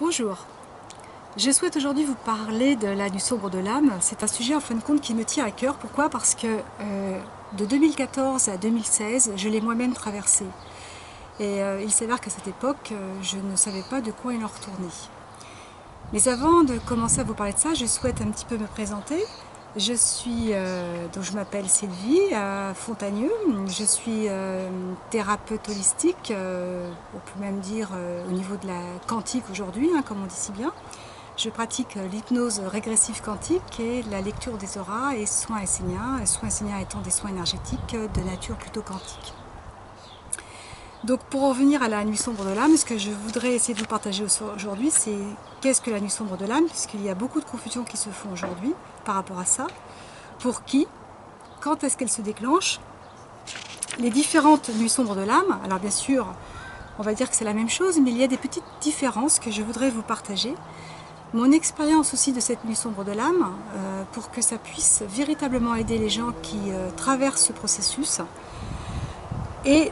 Bonjour, je souhaite aujourd'hui vous parler de la nuit sombre de l'âme. C'est un sujet en fin de compte qui me tient à cœur. Pourquoi? Parce que de 2014 à 2016, je l'ai moi-même traversé. Et il s'avère qu'à cette époque, je ne savais pas de quoi il en retournait. Mais avant de commencer à vous parler de ça, je souhaite un petit peu me présenter. Donc je m'appelle Sylvie Fontagneux, je suis thérapeute holistique, on peut même dire au niveau de la quantique aujourd'hui, comme on dit si bien. Je pratique l'hypnose régressive quantique et la lecture des auras et soins esséniens étant des soins énergétiques de nature plutôt quantique. Donc pour en revenir à la nuit sombre de l'âme, ce que je voudrais essayer de vous partager aujourd'hui, c'est qu'est-ce que la nuit sombre de l'âme, puisqu'il y a beaucoup de confusions qui se font aujourd'hui par rapport à ça. Pour qui? Quand est-ce qu'elle se déclenche? Les différentes nuits sombres de l'âme, alors bien sûr, on va dire que c'est la même chose, mais il y a des petites différences que je voudrais vous partager. Mon expérience aussi de cette nuit sombre de l'âme, pour que ça puisse véritablement aider les gens qui traversent ce processus. Et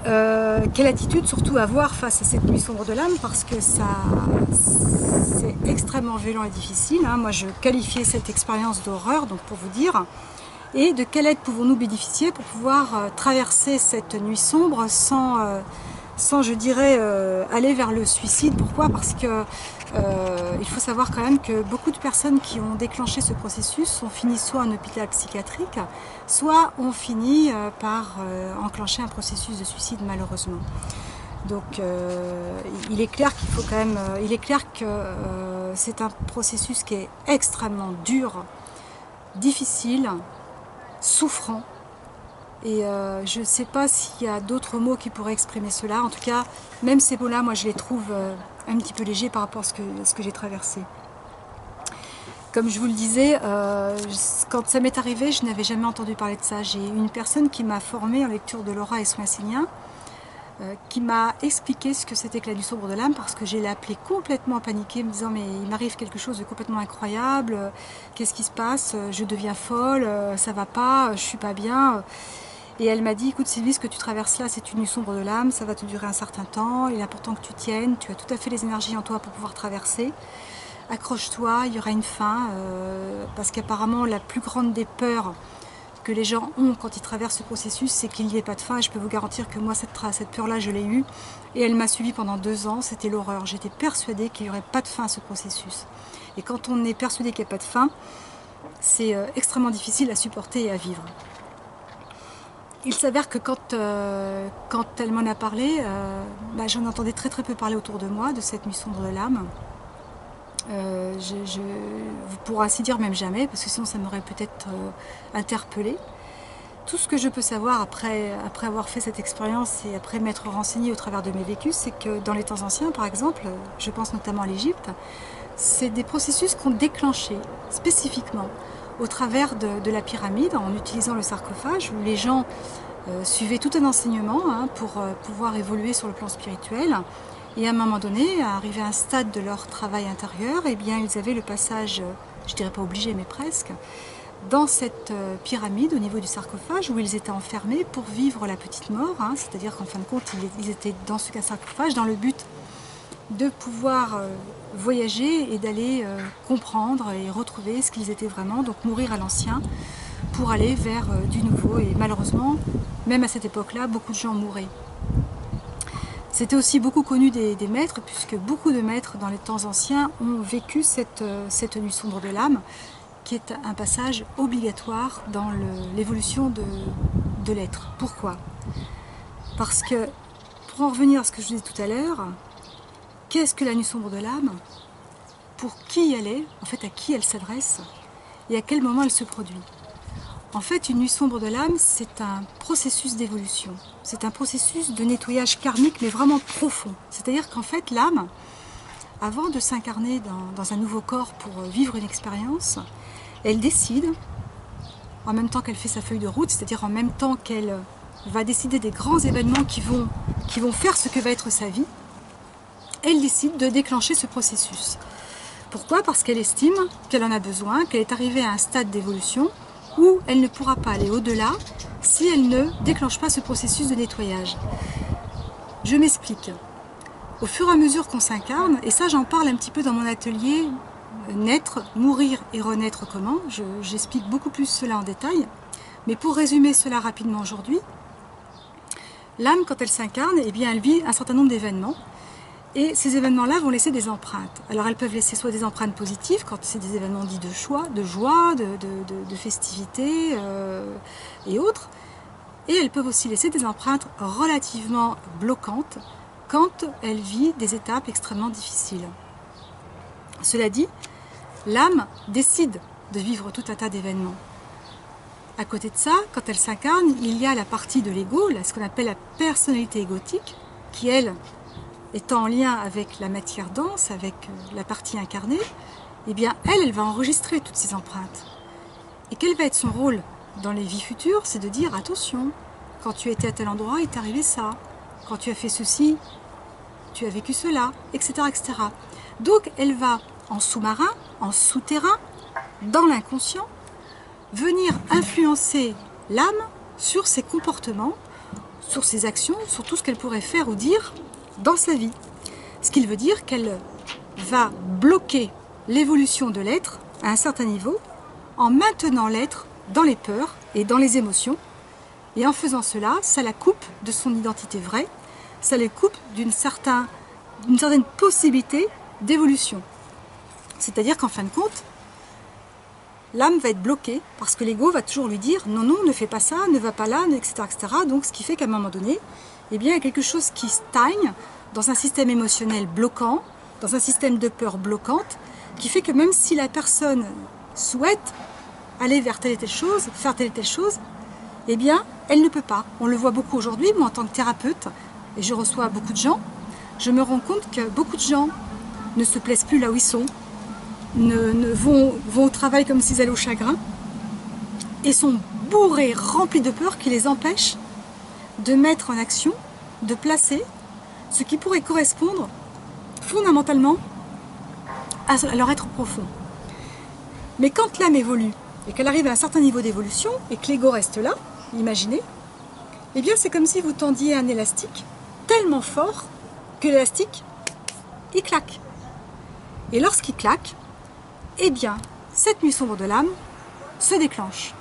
quelle attitude surtout avoir face à cette nuit sombre de l'âme, parce que c'est extrêmement violent et difficile. Moi je qualifiais cette expérience d'horreur, donc pour vous dire. Et de quelle aide pouvons-nous bénéficier pour pouvoir traverser cette nuit sombre sans je dirais, aller vers le suicide. Pourquoi? Parce que il faut savoir quand même que beaucoup de personnes qui ont déclenché ce processus ont fini soit en hôpital psychiatrique, soit ont fini par enclencher un processus de suicide malheureusement. Donc il est clair qu'il faut quand même, il est clair que c'est un processus qui est extrêmement dur, difficile, souffrant. Et je ne sais pas s'il y a d'autres mots qui pourraient exprimer cela. En tout cas, même ces mots-là, moi je les trouve un petit peu légers par rapport à ce que j'ai traversé. Comme je vous le disais, quand ça m'est arrivé, je n'avais jamais entendu parler de ça. J'ai une personne qui m'a formée en lecture de l'aura et soins esséniens, qui m'a expliqué ce que c'était que la nuit sombre de l'âme, parce que j'ai appelé complètement paniquée, me disant mais il m'arrive quelque chose de complètement incroyable, qu'est-ce qui se passe, je deviens folle, ça va pas, je suis pas bien. Et elle m'a dit, écoute Sylvie, ce que tu traverses là, c'est une nuit sombre de l'âme, ça va te durer un certain temps, il est important que tu tiennes, tu as tout à fait les énergies en toi pour pouvoir traverser. Accroche-toi, il y aura une fin, parce qu'apparemment la plus grande des peurs que les gens ont quand ils traversent ce processus, c'est qu'il n'y ait pas de fin, et je peux vous garantir que moi cette peur-là, je l'ai eue, et elle m'a suivie pendant 2 ans, c'était l'horreur. J'étais persuadée qu'il n'y aurait pas de fin à ce processus. Et quand on est persuadé qu'il n'y a pas de fin, c'est extrêmement difficile à supporter et à vivre. Il s'avère que quand elle m'en a parlé, j'en entendais très peu parler autour de moi, de cette nuit sombre de l'âme. Pour ainsi dire même jamais, parce que sinon ça m'aurait peut-être interpellée. Tout ce que je peux savoir après avoir fait cette expérience et après m'être renseignée au travers de mes vécus, c'est que dans les temps anciens, par exemple, je pense notamment à l'Égypte, c'est des processus qu'on déclenchait spécifiquement au travers de la pyramide, en utilisant le sarcophage, où les gens suivaient tout un enseignement pour pouvoir évoluer sur le plan spirituel. Et à un moment donné, arrivé à un stade de leur travail intérieur, eh bien, ils avaient le passage, je dirais pas obligé, mais presque, dans cette pyramide, au niveau du sarcophage, où ils étaient enfermés pour vivre la petite mort. C'est-à-dire qu'en fin de compte, ils étaient dans ce sarcophage dans le but de pouvoir voyager et d'aller comprendre et retrouver ce qu'ils étaient vraiment, donc mourir à l'ancien pour aller vers du nouveau. Et malheureusement, même à cette époque-là, beaucoup de gens mouraient. C'était aussi beaucoup connu des maîtres, puisque beaucoup de maîtres dans les temps anciens ont vécu cette nuit sombre de l'âme, qui est un passage obligatoire dans l'évolution de l'être. Pourquoi? Parce que, pour en revenir à ce que je disais tout à l'heure, qu'est-ce que la nuit sombre de l'âme? Pour qui elle est? En fait, à qui elle s'adresse? Et à quel moment elle se produit? En fait, une nuit sombre de l'âme, c'est un processus d'évolution. C'est un processus de nettoyage karmique, mais vraiment profond. C'est-à-dire qu'en fait, l'âme, avant de s'incarner dans un nouveau corps pour vivre une expérience, elle décide, en même temps qu'elle fait sa feuille de route, c'est-à-dire en même temps qu'elle va décider des grands événements qui vont faire ce que va être sa vie, elle décide de déclencher ce processus. Pourquoi? Parce qu'elle estime qu'elle en a besoin, qu'elle est arrivée à un stade d'évolution où elle ne pourra pas aller au-delà si elle ne déclenche pas ce processus de nettoyage. Je m'explique. au fur et à mesure qu'on s'incarne, et ça j'en parle un petit peu dans mon atelier Naître, mourir et renaître comment, j'explique beaucoup plus cela en détail, mais pour résumer cela rapidement aujourd'hui, l'âme quand elle s'incarne, eh bien elle vit un certain nombre d'événements, et ces événements-là vont laisser des empreintes. Alors elles peuvent laisser soit des empreintes positives, quand c'est des événements dits de joie, de festivité et autres, et elles peuvent aussi laisser des empreintes relativement bloquantes quand elle vit des étapes extrêmement difficiles. Cela dit, l'âme décide de vivre tout un tas d'événements. À côté de ça, quand elle s'incarne, il y a la partie de l'ego, ce qu'on appelle la personnalité égotique, qui elle, étant en lien avec la matière dense, avec la partie incarnée, eh bien elle va enregistrer toutes ces empreintes. Et quel va être son rôle dans les vies futures? C'est de dire attention, quand tu étais à tel endroit, il t'est arrivé ça. Quand tu as fait ceci, tu as vécu cela, etc., etc. Donc elle va en sous-marin, en souterrain, dans l'inconscient, venir influencer l'âme sur ses comportements, sur ses actions, sur tout ce qu'elle pourrait faire ou dire dans sa vie. Ce qui veut dire qu'elle va bloquer l'évolution de l'être à un certain niveau en maintenant l'être dans les peurs et dans les émotions. Et en faisant cela, ça la coupe de son identité vraie, ça la coupe d'une certaine possibilité d'évolution. C'est-à-dire qu'en fin de compte, l'âme va être bloquée parce que l'ego va toujours lui dire non, non, ne fais pas ça, ne va pas là, etc., etc. Donc ce qui fait qu'à un moment donné, eh bien, il y a quelque chose qui stagne dans un système émotionnel bloquant, dans un système de peur bloquante, qui fait que même si la personne souhaite aller vers telle et telle chose, faire telle et telle chose, eh bien, elle ne peut pas. On le voit beaucoup aujourd'hui, moi en tant que thérapeute, et je reçois beaucoup de gens, je me rends compte que beaucoup de gens ne se plaisent plus là où ils sont, vont au travail comme s'ils allaient au chagrin, et sont bourrés, remplis de peur qui les empêchent de mettre en action, de placer ce qui pourrait correspondre fondamentalement à leur être profond. Mais quand l'âme évolue, et qu'elle arrive à un certain niveau d'évolution, et que l'ego reste là, imaginez, eh bien c'est comme si vous tendiez un élastique tellement fort que l'élastique, il claque. Et lorsqu'il claque, eh bien, cette nuit sombre de l'âme se déclenche.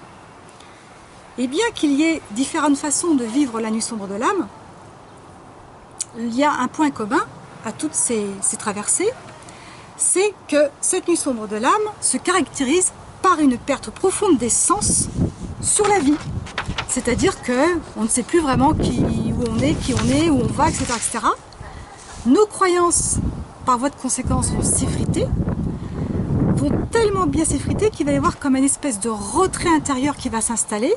Et bien qu'il y ait différentes façons de vivre la nuit sombre de l'âme, il y a un point commun à toutes ces traversées, c'est que cette nuit sombre de l'âme se caractérise par une perte profonde des sens sur la vie. C'est-à-dire qu'on ne sait plus vraiment où on est, qui on est, où on va, etc., etc. Nos croyances, par voie de conséquence, vont s'effriter, vont tellement bien s'effriter qu'il va y avoir comme une espèce de retrait intérieur qui va s'installer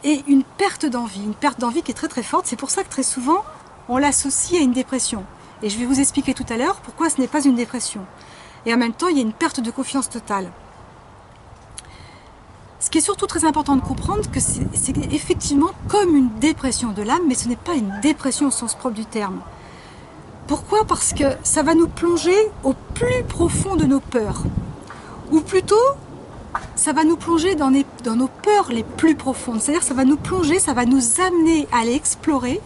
et une perte d'envie qui est très très forte. C'est pour ça que très souvent, on l'associe à une dépression. Et je vais vous expliquer tout à l'heure pourquoi ce n'est pas une dépression. Et en même temps, il y a une perte de confiance totale. Ce qui est surtout très important de comprendre, que c'est effectivement comme une dépression de l'âme, mais ce n'est pas une dépression au sens propre du terme. Pourquoi? Parce que ça va nous plonger au plus profond de nos peurs. Ou plutôt, ça va nous plonger dans nos peurs les plus profondes. C'est-à-dire ça va nous plonger, ça va nous amener à aller explorer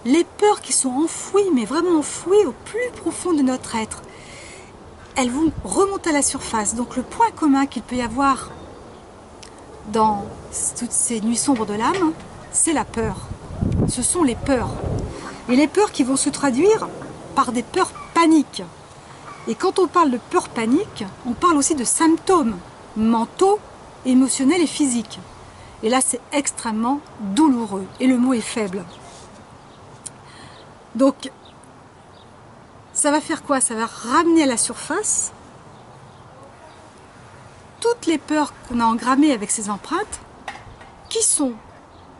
les peurs qui sont enfouies, mais vraiment enfouies au plus profond de notre être. Elles vont remonter à la surface. Donc le point commun qu'il peut y avoir dans toutes ces nuits sombres de l'âme, c'est la peur. Ce sont les peurs. Et les peurs qui vont se traduire par des peurs paniques. Et quand on parle de peur panique, on parle aussi de symptômes mentaux, émotionnels et physiques. Et là, c'est extrêmement douloureux. Et le mot est faible. Donc, ça va faire quoi? Ça va ramener à la surface toutes les peurs qu'on a engrammées avec ces empreintes, qui sont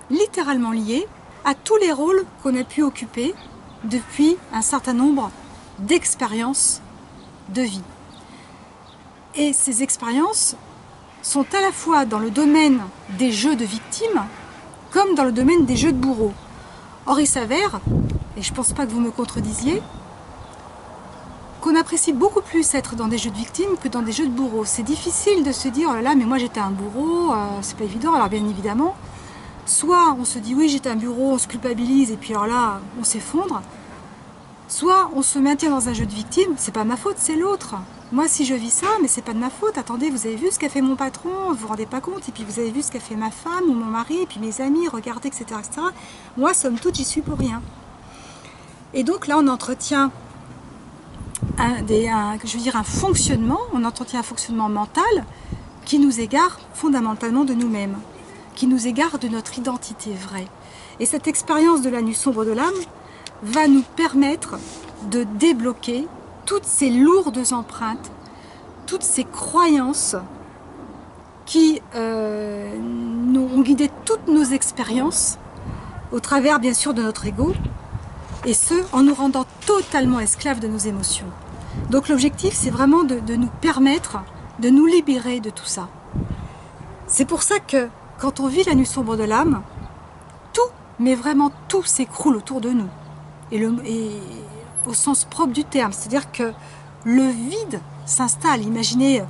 littéralement liées à tous les rôles qu'on a pu occuper depuis un certain nombre d'expériences de vie. Et ces expériences sont à la fois dans le domaine des jeux de victimes, comme dans le domaine des jeux de bourreaux. Or, il s'avère, et je ne pense pas que vous me contredisiez, qu'on apprécie beaucoup plus être dans des jeux de victimes que dans des jeux de bourreaux. C'est difficile de se dire, oh là là, mais moi j'étais un bourreau, c'est pas évident. Alors bien évidemment, soit on se dit, oui j'étais un bourreau, on se culpabilise, et puis alors là, on s'effondre. Soit on se maintient dans un jeu de victime, c'est pas ma faute, c'est l'autre. Moi, si je vis ça, mais c'est pas de ma faute. Attendez, vous avez vu ce qu'a fait mon patron, vous vous rendez pas compte, et puis vous avez vu ce qu'a fait ma femme ou mon mari, et puis mes amis, regardez, etc., etc. Moi, somme toute, j'y suis pour rien. Et donc là, on entretient un fonctionnement, on entretient un fonctionnement mental qui nous égare fondamentalement de nous-mêmes, qui nous égare de notre identité vraie. Et cette expérience de la nuit sombre de l'âme va nous permettre de débloquer toutes ces lourdes empreintes, toutes ces croyances qui ont guidé toutes nos expériences au travers bien sûr de notre ego, et ce en nous rendant totalement esclaves de nos émotions. Donc l'objectif c'est vraiment de nous permettre de nous libérer de tout ça. C'est pour ça que quand on vit la nuit sombre de l'âme, tout, mais vraiment tout s'écroule autour de nous. Et au sens propre du terme, c'est-à-dire que le vide s'installe. Imaginez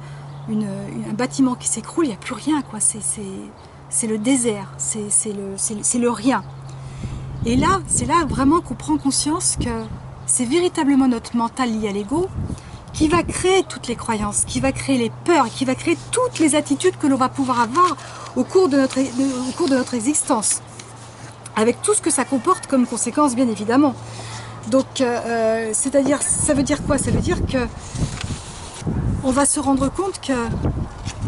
un bâtiment qui s'écroule, il n'y a plus rien, quoi. C'est le désert, c'est le rien. Et là, c'est là vraiment qu'on prend conscience que c'est véritablement notre mental lié à l'ego qui va créer toutes les croyances, qui va créer les peurs, qui va créer toutes les attitudes que l'on va pouvoir avoir au cours de notre existence, avec tout ce que ça comporte comme conséquence, bien évidemment. Donc, c'est-à-dire, ça veut dire quoi? Ça veut dire que on va se rendre compte que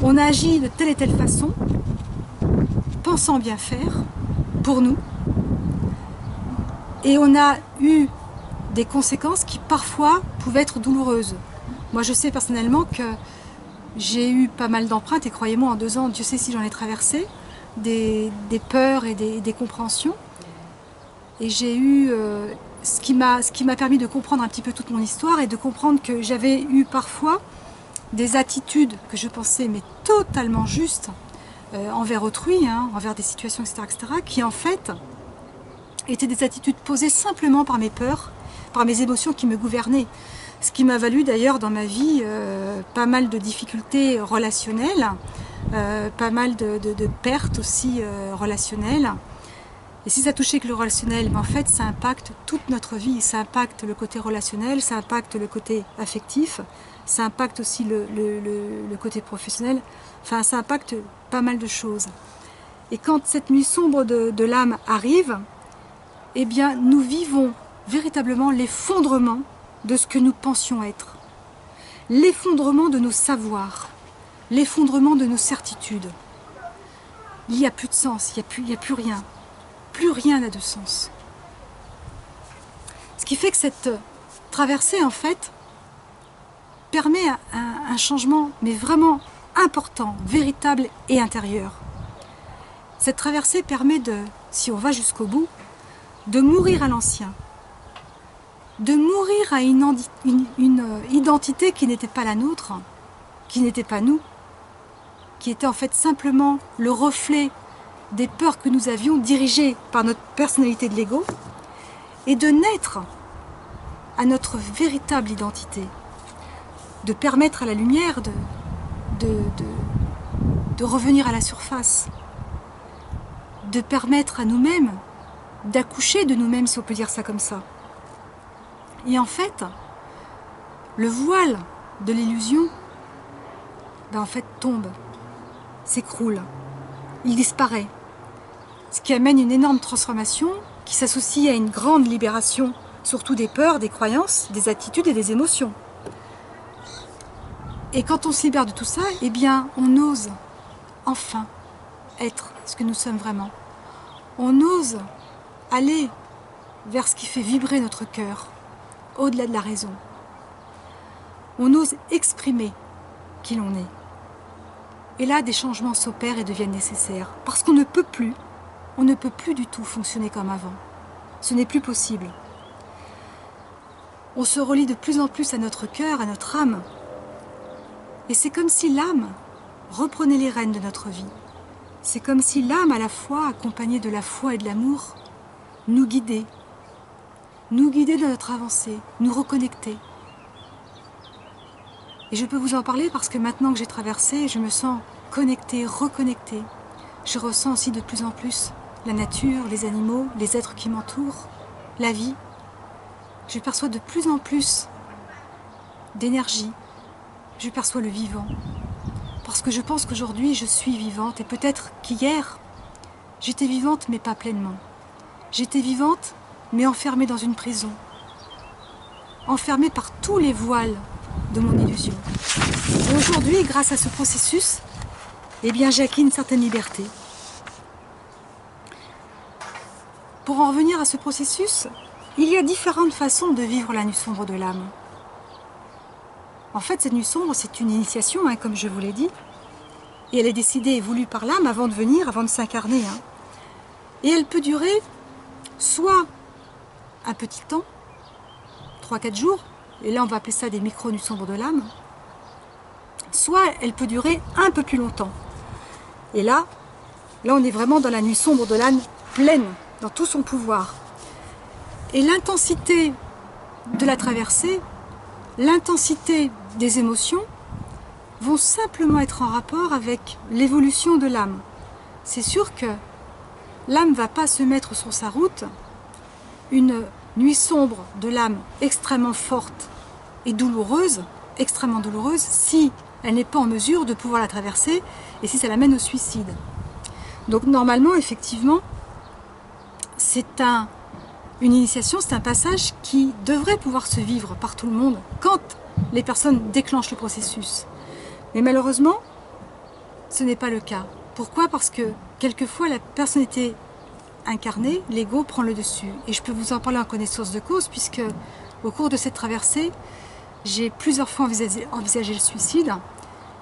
on agit de telle et telle façon, pensant bien faire, pour nous, et on a eu des conséquences qui parfois pouvaient être douloureuses. Moi, je sais personnellement que j'ai eu pas mal d'empreintes, et croyez-moi, en 2 ans, Dieu sait si j'en ai traversé, des peurs et des compréhensions. Et j'ai eu ce qui m'a permis de comprendre un petit peu toute mon histoire et de comprendre que j'avais eu parfois des attitudes que je pensais mais totalement justes envers autrui, hein, envers des situations, etc., etc., qui en fait étaient des attitudes posées simplement par mes peurs, par mes émotions qui me gouvernaient. Ce qui m'a valu d'ailleurs dans ma vie pas mal de difficultés relationnelles, pas mal de pertes aussi relationnelles. Et si ça touchait que le relationnel, ben en fait ça impacte toute notre vie, ça impacte le côté relationnel, ça impacte le côté affectif, ça impacte aussi le côté professionnel, enfin ça impacte pas mal de choses. Et quand cette nuit sombre de l'âme arrive, eh bien nous vivons véritablement l'effondrement de ce que nous pensions être, l'effondrement de nos savoirs, l'effondrement de nos certitudes. Il n'y a plus de sens, il n'y a plus rien. Plus rien n'a de sens. Ce qui fait que cette traversée, en fait, permet un changement, mais vraiment important, véritable et intérieur. Cette traversée permet de, si on va jusqu'au bout, de mourir à l'ancien, de mourir à une identité qui n'était pas la nôtre, qui n'était pas nous, qui était en fait simplement le reflet des peurs que nous avions dirigées par notre personnalité de l'ego, et de naître à notre véritable identité, de permettre à la lumière de revenir à la surface, de permettre à nous-mêmes d'accoucher de nous-mêmes, si on peut dire ça comme ça. Et en fait, le voile de l'illusion, ben en fait tombe, s'écroule, il disparaît. Ce qui amène une énorme transformation qui s'associe à une grande libération, surtout des peurs, des croyances, des attitudes et des émotions. Et quand on se libère de tout ça, eh bien, on ose enfin être ce que nous sommes vraiment. On ose aller vers ce qui fait vibrer notre cœur, au-delà de la raison. On ose exprimer qui l'on est. Et là, des changements s'opèrent et deviennent nécessaires, parce qu'on ne peut plus du tout fonctionner comme avant. Ce n'est plus possible. On se relie de plus en plus à notre cœur, à notre âme. Et c'est comme si l'âme reprenait les rênes de notre vie. C'est comme si l'âme, à la fois, accompagnée de la foi et de l'amour, nous guidait dans notre avancée, nous reconnectait. Et je peux vous en parler parce que maintenant que j'ai traversé, je me sens connectée, reconnectée. Je ressens aussi de plus en plus la nature, les animaux, les êtres qui m'entourent, la vie. je perçois de plus en plus d'énergie, je perçois le vivant. Parce que je pense qu'aujourd'hui je suis vivante et peut-être qu'hier j'étais vivante mais pas pleinement. J'étais vivante mais enfermée dans une prison, enfermée par tous les voiles de mon illusion. Et aujourd'hui, grâce à ce processus, eh bien, j'ai acquis une certaine liberté. Pour en revenir à ce processus, il y a différentes façons de vivre la nuit sombre de l'âme. En fait, cette nuit sombre, c'est une initiation, comme je vous l'ai dit, et elle est décidée et voulue par l'âme avant de venir, avant de s'incarner. Et elle peut durer soit un petit temps, 3-4 jours, et là on va appeler ça des micro-nuits sombres de l'âme, soit elle peut durer un peu plus longtemps. Et là on est vraiment dans la nuit sombre de l'âme pleine, dans tout son pouvoir. Et l'intensité de la traversée, l'intensité des émotions vont simplement être en rapport avec l'évolution de l'âme. C'est sûr que l'âme ne va pas se mettre sur sa route une nuit sombre de l'âme extrêmement forte et douloureuse, extrêmement douloureuse, si elle n'est pas en mesure de pouvoir la traverser et si ça l'amène au suicide. Donc normalement, effectivement, c'est une initiation, c'est un passage qui devrait pouvoir se vivre par tout le monde quand les personnes déclenchent le processus. Mais malheureusement, ce n'est pas le cas. Pourquoi? Parce que quelquefois la personnalité incarnée, l'ego prend le dessus. Et je peux vous en parler en connaissance de cause, puisque au cours de cette traversée, j'ai plusieurs fois envisagé le suicide.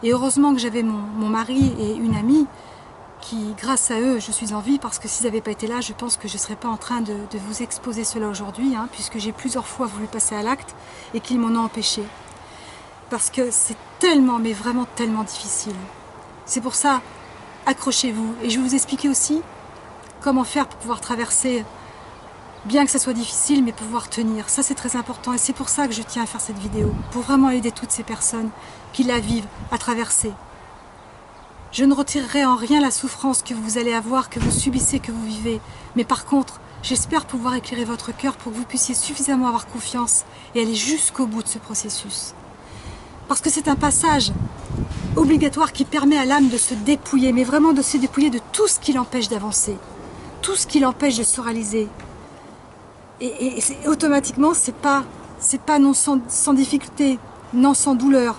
Et heureusement que j'avais mon mari et une amie qui, grâce à eux, je suis en vie, parce que s'ils n'avaient pas été là, je pense que je ne serais pas en train de vous exposer cela aujourd'hui, puisque j'ai plusieurs fois voulu passer à l'acte et qu'ils m'en ont empêché. Parce que c'est tellement, mais vraiment tellement difficile. C'est pour ça, accrochez-vous. Et je vais vous expliquer aussi comment faire pour pouvoir traverser, bien que ça soit difficile, mais pouvoir tenir. Ça, c'est très important. Et c'est pour ça que je tiens à faire cette vidéo, pour vraiment aider toutes ces personnes qui la vivent à traverser. Je ne retirerai en rien la souffrance que vous allez avoir, que vous subissez, que vous vivez. Mais par contre, j'espère pouvoir éclairer votre cœur pour que vous puissiez suffisamment avoir confiance et aller jusqu'au bout de ce processus. Parce que c'est un passage obligatoire qui permet à l'âme de se dépouiller, mais vraiment de se dépouiller de tout ce qui l'empêche d'avancer, tout ce qui l'empêche de se réaliser. Et automatiquement, c'est pas non sans difficulté, non sans douleur.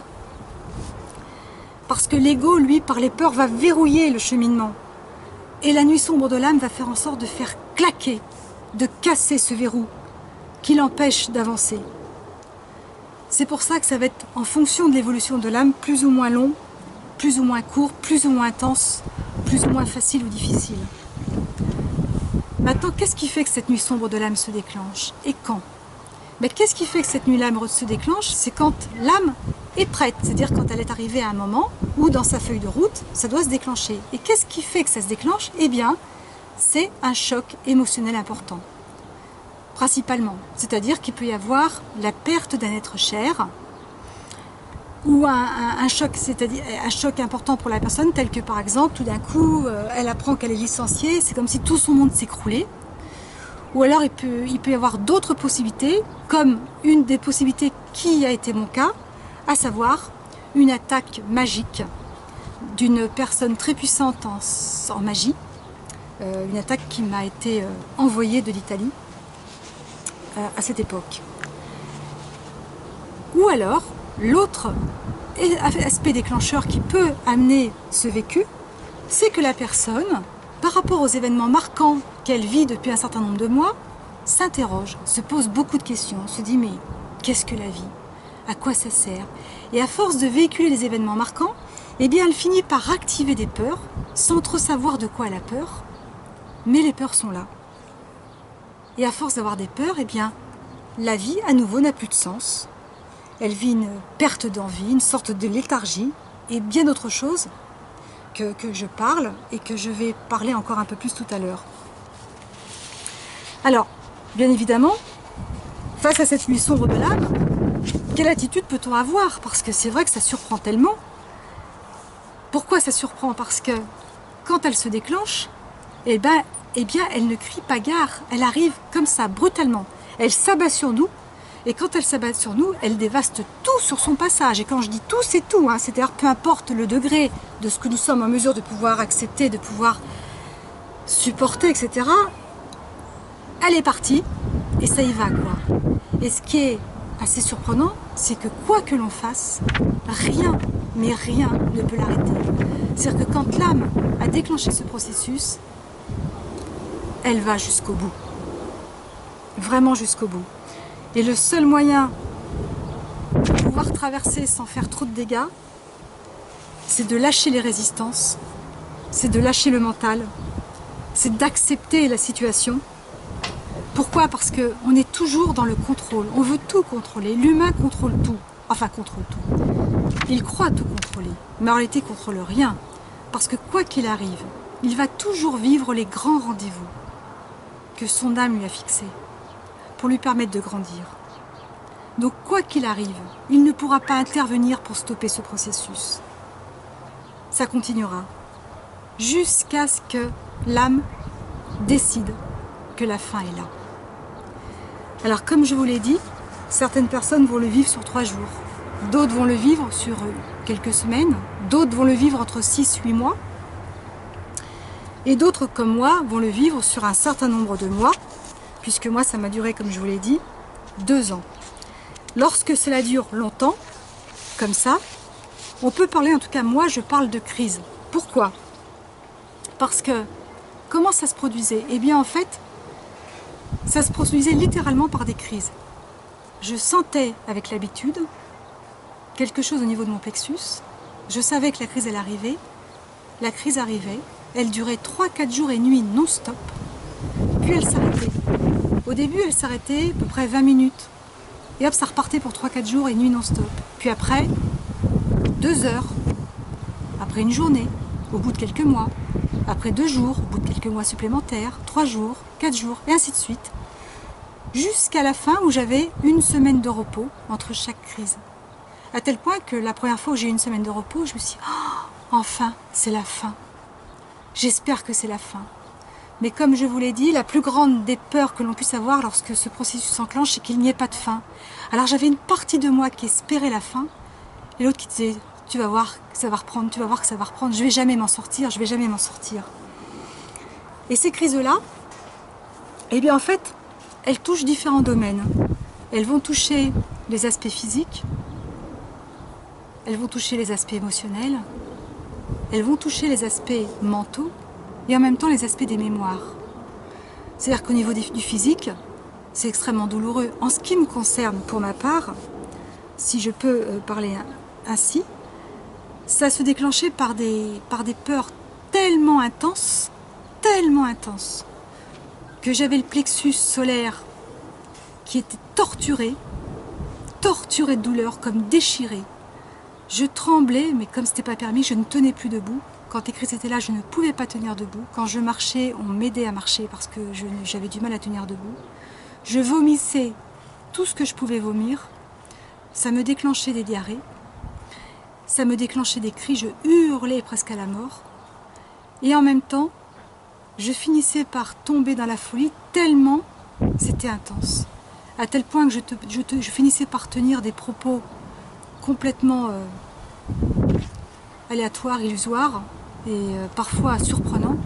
Parce que l'ego, lui, par les peurs, va verrouiller le cheminement. Et la nuit sombre de l'âme va faire en sorte de faire claquer, de casser ce verrou qui l'empêche d'avancer. C'est pour ça que ça va être en fonction de l'évolution de l'âme, plus ou moins long, plus ou moins court, plus ou moins intense, plus ou moins facile ou difficile. Maintenant, qu'est-ce qui fait que cette nuit sombre de l'âme se déclenche? Et quand? Mais qu'est-ce qui fait que cette nuit l'âme se déclenche? C'est quand l'âme est prête, c'est-à-dire quand elle est arrivée à un moment où dans sa feuille de route, ça doit se déclencher. Et qu'est-ce qui fait que ça se déclenche? Eh bien, c'est un choc émotionnel important. Principalement, c'est-à-dire qu'il peut y avoir la perte d'un être cher ou un choc, c'est-à-dire un choc important pour la personne, tel que par exemple, tout d'un coup, elle apprend qu'elle est licenciée, c'est comme si tout son monde s'écroulait. Ou alors il peut y avoir d'autres possibilités, comme une des possibilités qui a été mon cas, à savoir une attaque magique d'une personne très puissante en magie, une attaque qui m'a été envoyée de l'Italie à cette époque. Ou alors, l'autre aspect déclencheur qui peut amener ce vécu, c'est que la personne, par rapport aux événements marquants qu'elle vit depuis un certain nombre de mois, s'interroge, se pose beaucoup de questions, se dit mais qu'est-ce que la vie? À quoi ça sert? Et à force de véhiculer les événements marquants, eh bien elle finit par activer des peurs, sans trop savoir de quoi elle a peur, mais les peurs sont là. Et à force d'avoir des peurs, eh bien la vie à nouveau n'a plus de sens. Elle vit une perte d'envie, une sorte de léthargie et bien d'autres choses que je parle et que je vais parler encore un peu plus tout à l'heure. Alors, bien évidemment, face à cette nuit sombre de l'âme, quelle attitude peut-on avoir? Parce que c'est vrai que ça surprend tellement. Pourquoi ça surprend? Parce que quand elle se déclenche, eh bien, elle ne crie pas gare. Elle arrive comme ça, brutalement. Elle s'abat sur nous Et quand elle s'abat sur nous, elle dévaste tout sur son passage. Et quand je dis tout, c'est tout, hein. C'est-à-dire peu importe le degré de ce que nous sommes en mesure de pouvoir accepter, de pouvoir supporter, etc. Elle est partie et ça y va, quoi. Et ce qui est assez surprenant, c'est que quoi que l'on fasse, rien, mais rien ne peut l'arrêter. C'est-à-dire que quand l'âme a déclenché ce processus, elle va jusqu'au bout. Vraiment jusqu'au bout. Et le seul moyen de pouvoir traverser sans faire trop de dégâts, c'est de lâcher les résistances, c'est de lâcher le mental, c'est d'accepter la situation. Pourquoi? Parce qu'on est toujours dans le contrôle, on veut tout contrôler, l'humain contrôle tout, enfin contrôle tout. Il croit tout contrôler, mais en réalité il ne contrôle rien, parce que quoi qu'il arrive, il va toujours vivre les grands rendez-vous que son âme lui a fixés, pour lui permettre de grandir. Donc quoi qu'il arrive, il ne pourra pas intervenir pour stopper ce processus. Ça continuera, jusqu'à ce que l'âme décide que la fin est là. Alors comme je vous l'ai dit, certaines personnes vont le vivre sur 3 jours, d'autres vont le vivre sur quelques semaines, d'autres vont le vivre entre 6-8 mois, et d'autres comme moi vont le vivre sur un certain nombre de mois, puisque moi ça m'a duré, comme je vous l'ai dit, 2 ans. Lorsque cela dure longtemps, comme ça, on peut parler, en tout cas moi je parle de crise. Pourquoi? Parce que, comment ça se produisait? Eh bien en fait, ça se produisait littéralement par des crises. Je sentais avec l'habitude quelque chose au niveau de mon plexus, je savais que la crise elle arrivait, la crise arrivait, elle durait 3-4 jours et nuits non-stop, puis elle s'arrêtait. Au début elle s'arrêtait à peu près 20 minutes, et hop ça repartait pour 3-4 jours et nuits non-stop. Puis après, 2 heures, après une journée, au bout de quelques mois, après 2 jours, au bout de quelques mois supplémentaires, 3 jours, 4 jours, et ainsi de suite, jusqu'à la fin où j'avais 1 semaine de repos entre chaque crise. À tel point que la première fois où j'ai eu 1 semaine de repos, je me suis dit, oh, enfin, c'est la fin. J'espère que c'est la fin. Mais comme je vous l'ai dit, la plus grande des peurs que l'on puisse avoir lorsque ce processus s'enclenche, c'est qu'il n'y ait pas de fin. Alors j'avais une partie de moi qui espérait la fin, et l'autre qui disait, tu vas voir que ça va reprendre, tu vas voir que ça va reprendre, je vais jamais m'en sortir, je vais jamais m'en sortir. Et ces crises-là, eh bien en fait, elles touchent différents domaines. Elles vont toucher les aspects physiques, elles vont toucher les aspects émotionnels, elles vont toucher les aspects mentaux et en même temps les aspects des mémoires. C'est-à-dire qu'au niveau du physique, c'est extrêmement douloureux. En ce qui me concerne, pour ma part, si je peux parler ainsi, ça se déclenchait par des peurs tellement intenses, que j'avais le plexus solaire qui était torturé de douleur, comme déchiré. Je tremblais, mais comme ce n'était pas permis, je ne tenais plus debout. Quand les crises étaient là, je ne pouvais pas tenir debout. Quand je marchais, on m'aidait à marcher parce que j'avais du mal à tenir debout. Je vomissais tout ce que je pouvais vomir. Ça me déclenchait des diarrhées. Ça me déclenchait des cris. Je hurlais presque à la mort. Et en même temps, je finissais par tomber dans la folie tellement c'était intense. À tel point que je finissais par tenir des propos complètement aléatoires, illusoires et parfois surprenants.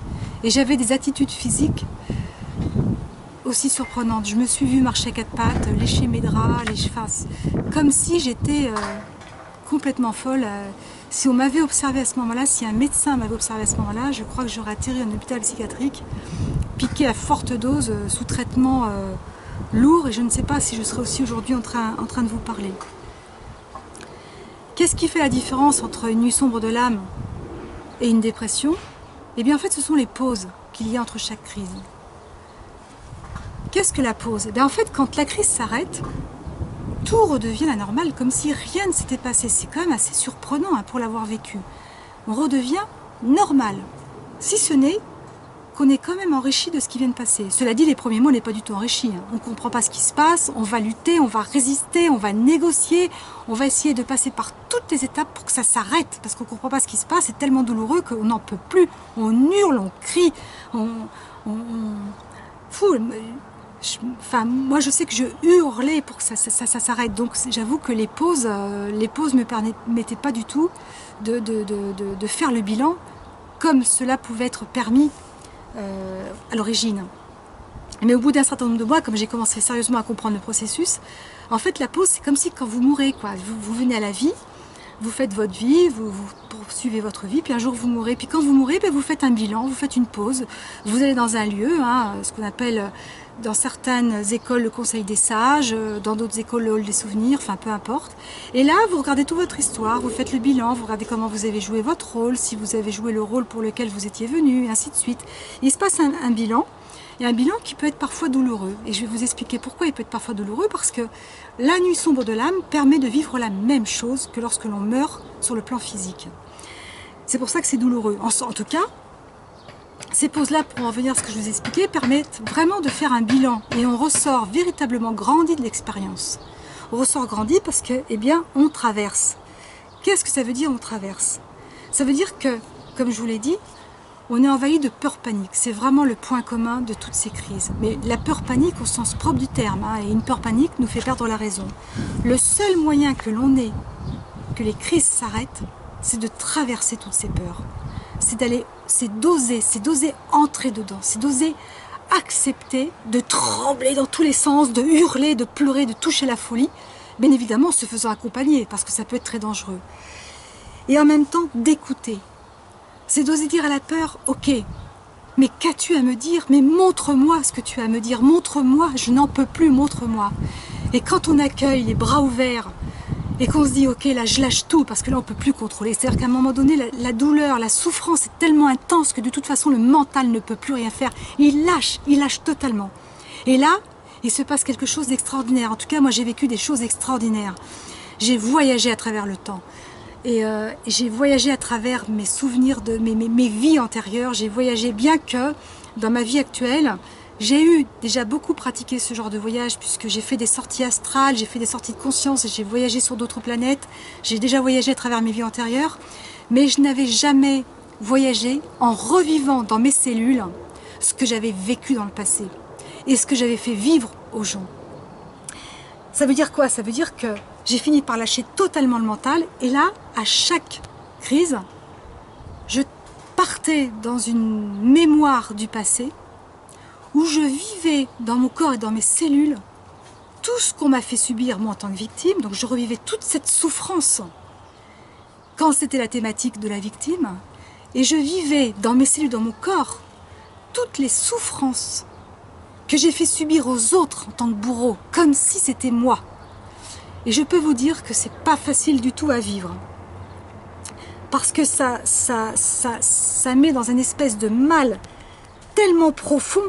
Et j'avais des attitudes physiques aussi surprenantes. Je me suis vue marcher à 4 pattes, lécher mes draps, comme si j'étais complètement folle. Si on m'avait observé à ce moment-là, si un médecin m'avait observé à ce moment-là, je crois que j'aurais atterri en hôpital psychiatrique, piqué à forte dose, sous traitement lourd, et je ne sais pas si je serais aussi aujourd'hui en train de vous parler. Qu'est-ce qui fait la différence entre une nuit sombre de l'âme et une dépression? Eh bien en fait ce sont les pauses qu'il y a entre chaque crise. Qu'est-ce que la pause? Eh bien en fait quand la crise s'arrête, tout redevient la normale, comme si rien ne s'était passé. C'est quand même assez surprenant pour l'avoir vécu. On redevient normal, si ce n'est qu'on est quand même enrichi de ce qui vient de passer. Cela dit, les premiers mois, on n'est pas du tout enrichi. On ne comprend pas ce qui se passe, on va lutter, on va résister, on va négocier, on va essayer de passer par toutes les étapes pour que ça s'arrête, parce qu'on ne comprend pas ce qui se passe, c'est tellement douloureux qu'on n'en peut plus. On hurle, on crie, Enfin, moi je sais que je hurlais pour que ça s'arrête, donc j'avoue que les pauses me permettaient pas du tout de faire le bilan comme cela pouvait être permis à l'origine. Mais au bout d'un certain nombre de mois, comme j'ai commencé sérieusement à comprendre le processus, en fait la pause c'est comme si quand vous mourrez, quoi. Vous venez à la vie, vous faites votre vie, vous poursuivez votre vie, puis un jour vous mourrez. Puis quand vous mourrez, ben vous faites un bilan, vous faites une pause, vous allez dans un lieu, hein, ce qu'on appelle dans certaines écoles le conseil des sages, dans d'autres écoles le hall des souvenirs, enfin peu importe. Et là, vous regardez toute votre histoire, vous faites le bilan, vous regardez comment vous avez joué votre rôle, si vous avez joué le rôle pour lequel vous étiez venu, et ainsi de suite. Il se passe un bilan. Il y a un bilan qui peut être parfois douloureux. Et je vais vous expliquer pourquoi il peut être parfois douloureux. Parce que la nuit sombre de l'âme permet de vivre la même chose que lorsque l'on meurt sur le plan physique. C'est pour ça que c'est douloureux. En tout cas, ces pauses-là, pour en revenir à ce que je vous ai expliqué, permettent vraiment de faire un bilan. Et on ressort véritablement grandi de l'expérience. On ressort grandi parce que, eh bien, on traverse. Qu'est-ce que ça veut dire on traverse? Ça veut dire que, comme je vous l'ai dit, on est envahi de peur-panique. C'est vraiment le point commun de toutes ces crises. Mais la peur-panique au sens propre du terme, hein, et une peur-panique nous fait perdre la raison. Le seul moyen que l'on ait, que les crises s'arrêtent, c'est de traverser toutes ces peurs. C'est d'oser entrer dedans, c'est d'oser accepter, de trembler dans tous les sens, de hurler, de pleurer, de toucher la folie, bien évidemment en se faisant accompagner, parce que ça peut être très dangereux. Et en même temps, d'écouter. C'est d'oser dire à la peur, ok, mais qu'as-tu à me dire? Mais montre-moi ce que tu as à me dire, montre-moi, je n'en peux plus, montre-moi. Et quand on accueille les bras ouverts, et qu'on se dit, ok, là je lâche tout, parce que là on ne peut plus contrôler, c'est-à-dire qu'à un moment donné, la douleur, la souffrance est tellement intense que de toute façon le mental ne peut plus rien faire, il lâche totalement. Et là, il se passe quelque chose d'extraordinaire, en tout cas moi j'ai vécu des choses extraordinaires. J'ai voyagé à travers le temps. Et j'ai voyagé à travers mes souvenirs de mes vies antérieures. J'ai voyagé, bien que dans ma vie actuelle, j'ai eu déjà beaucoup pratiqué ce genre de voyage, puisque j'ai fait des sorties astrales, j'ai fait des sorties de conscience, et j'ai voyagé sur d'autres planètes. J'ai déjà voyagé à travers mes vies antérieures, mais je n'avais jamais voyagé en revivant dans mes cellules ce que j'avais vécu dans le passé et ce que j'avais fait vivre aux gens. Ça veut dire quoi? Ça veut dire que j'ai fini par lâcher totalement le mental, et là, à chaque crise, je partais dans une mémoire du passé où je vivais dans mon corps et dans mes cellules tout ce qu'on m'a fait subir moi en tant que victime. Donc je revivais toute cette souffrance quand c'était la thématique de la victime, et je vivais dans mes cellules, dans mon corps, toutes les souffrances que j'ai fait subir aux autres en tant que bourreau, comme si c'était moi. Et je peux vous dire que c'est pas facile du tout à vivre. Parce que ça met dans une espèce de mal tellement profond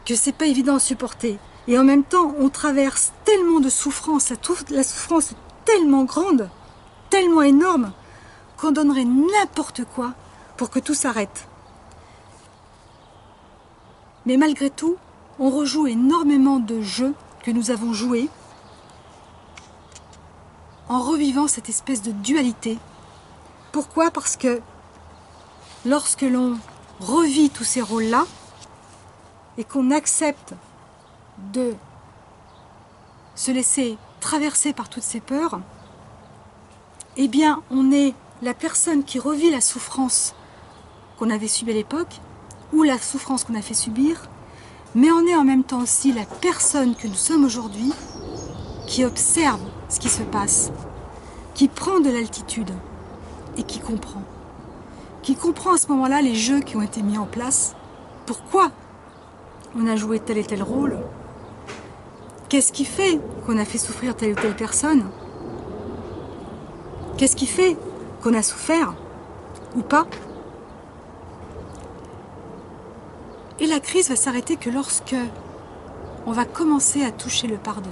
que c'est pas évident à supporter. Et en même temps, on traverse tellement de souffrances, la souffrance est tellement grande, tellement énorme, qu'on donnerait n'importe quoi pour que tout s'arrête. Mais malgré tout, on rejoue énormément de jeux que nous avons joués en revivant cette espèce de dualité. Pourquoi? Parce que lorsque l'on revit tous ces rôles-là et qu'on accepte de se laisser traverser par toutes ces peurs, eh bien on est la personne qui revit la souffrance qu'on avait subie à l'époque ou la souffrance qu'on a fait subir, mais on est en même temps aussi la personne que nous sommes aujourd'hui qui observe ce qui se passe, qui prend de l'altitude et qui comprend. Qui comprend à ce moment-là les jeux qui ont été mis en place, pourquoi on a joué tel et tel rôle, qu'est-ce qui fait qu'on a fait souffrir telle ou telle personne, qu'est-ce qui fait qu'on a souffert ou pas. Et la crise va s'arrêter que lorsque on va commencer à toucher le pardon.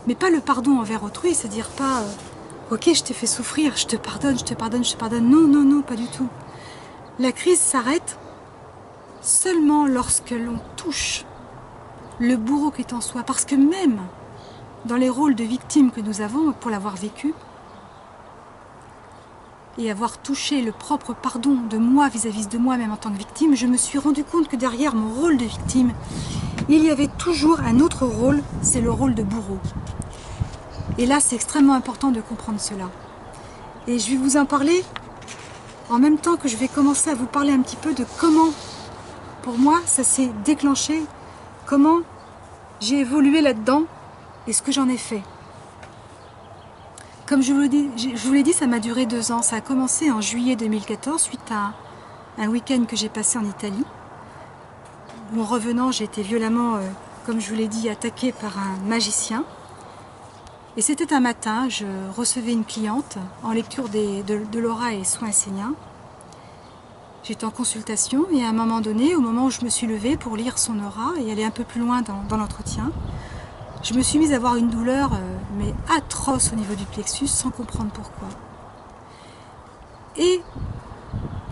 Mais pas le pardon envers autrui, c'est-à-dire pas ok, je t'ai fait souffrir, je te pardonne, je te pardonne, je te pardonne. Non, non, non, pas du tout. La crise s'arrête seulement lorsque l'on touche le bourreau qui est en soi. Parce que même dans les rôles de victime que nous avons, pour l'avoir vécu, et avoir touché le propre pardon de moi vis-à-vis de moi-même en tant que victime, je me suis rendu compte que derrière mon rôle de victime, il y avait toujours un autre rôle, c'est le rôle de bourreau. Et là, c'est extrêmement important de comprendre cela. Et je vais vous en parler en même temps que je vais commencer à vous parler un petit peu de comment, pour moi, ça s'est déclenché, comment j'ai évolué là-dedans et ce que j'en ai fait. Comme je vous l'ai dit, ça m'a duré 2 ans. Ça a commencé en juillet 2014, suite à un week-end que j'ai passé en Italie. En revenant, j'ai été violemment, comme je vous l'ai dit, attaquée par un magicien. Et c'était un matin, je recevais une cliente en lecture de l'aura et soins esséniens. J'étais en consultation et à un moment donné, au moment où je me suis levée pour lire son aura et aller un peu plus loin dans l'entretien, je me suis mise à avoir une douleur mais atroce au niveau du plexus sans comprendre pourquoi. Et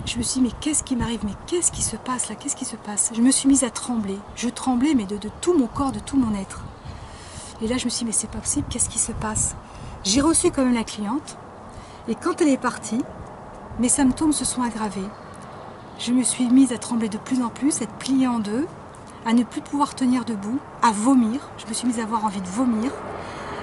je me suis dit, mais qu'est-ce qui m'arrive? Mais qu'est-ce qui se passe là? Qu'est-ce qui se passe? Je me suis mise à trembler. Je tremblais, mais de tout mon corps, de tout mon être. Et là, je me suis dit, mais c'est pas possible, qu'est-ce qui se passe? J'ai reçu quand même la cliente. Et quand elle est partie, mes symptômes se sont aggravés. Je me suis mise à trembler de plus en plus, à être pliée en deux, à ne plus pouvoir tenir debout, à vomir. Je me suis mise à avoir envie de vomir,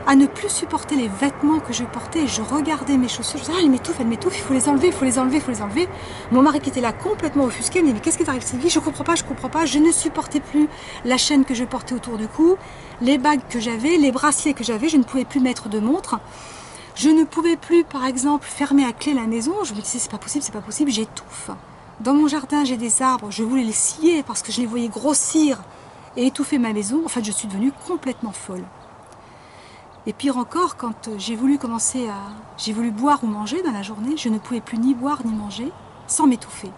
à ne plus supporter les vêtements que je portais. Et je regardais mes chaussures, je me disais, ah, elle m'étouffe, il faut les enlever, il faut les enlever, il faut les enlever. Mon mari qui était là complètement offusqué me dit, mais qu'est-ce qui t'arrive, Sylvie? Je comprends pas, je ne supportais plus la chaîne que je portais autour du cou, les bagues que j'avais, les bracelets que j'avais, je ne pouvais plus mettre de montre. Je ne pouvais plus, par exemple, fermer à clé la maison. Je me disais, c'est pas possible, j'étouffe. Dans mon jardin, j'ai des arbres, je voulais les scier parce que je les voyais grossir et étouffer ma maison. En fait, je suis devenue complètement folle. Et pire encore, quand j'ai voulu boire ou manger dans la journée, je ne pouvais plus ni boire ni manger sans m'étouffer.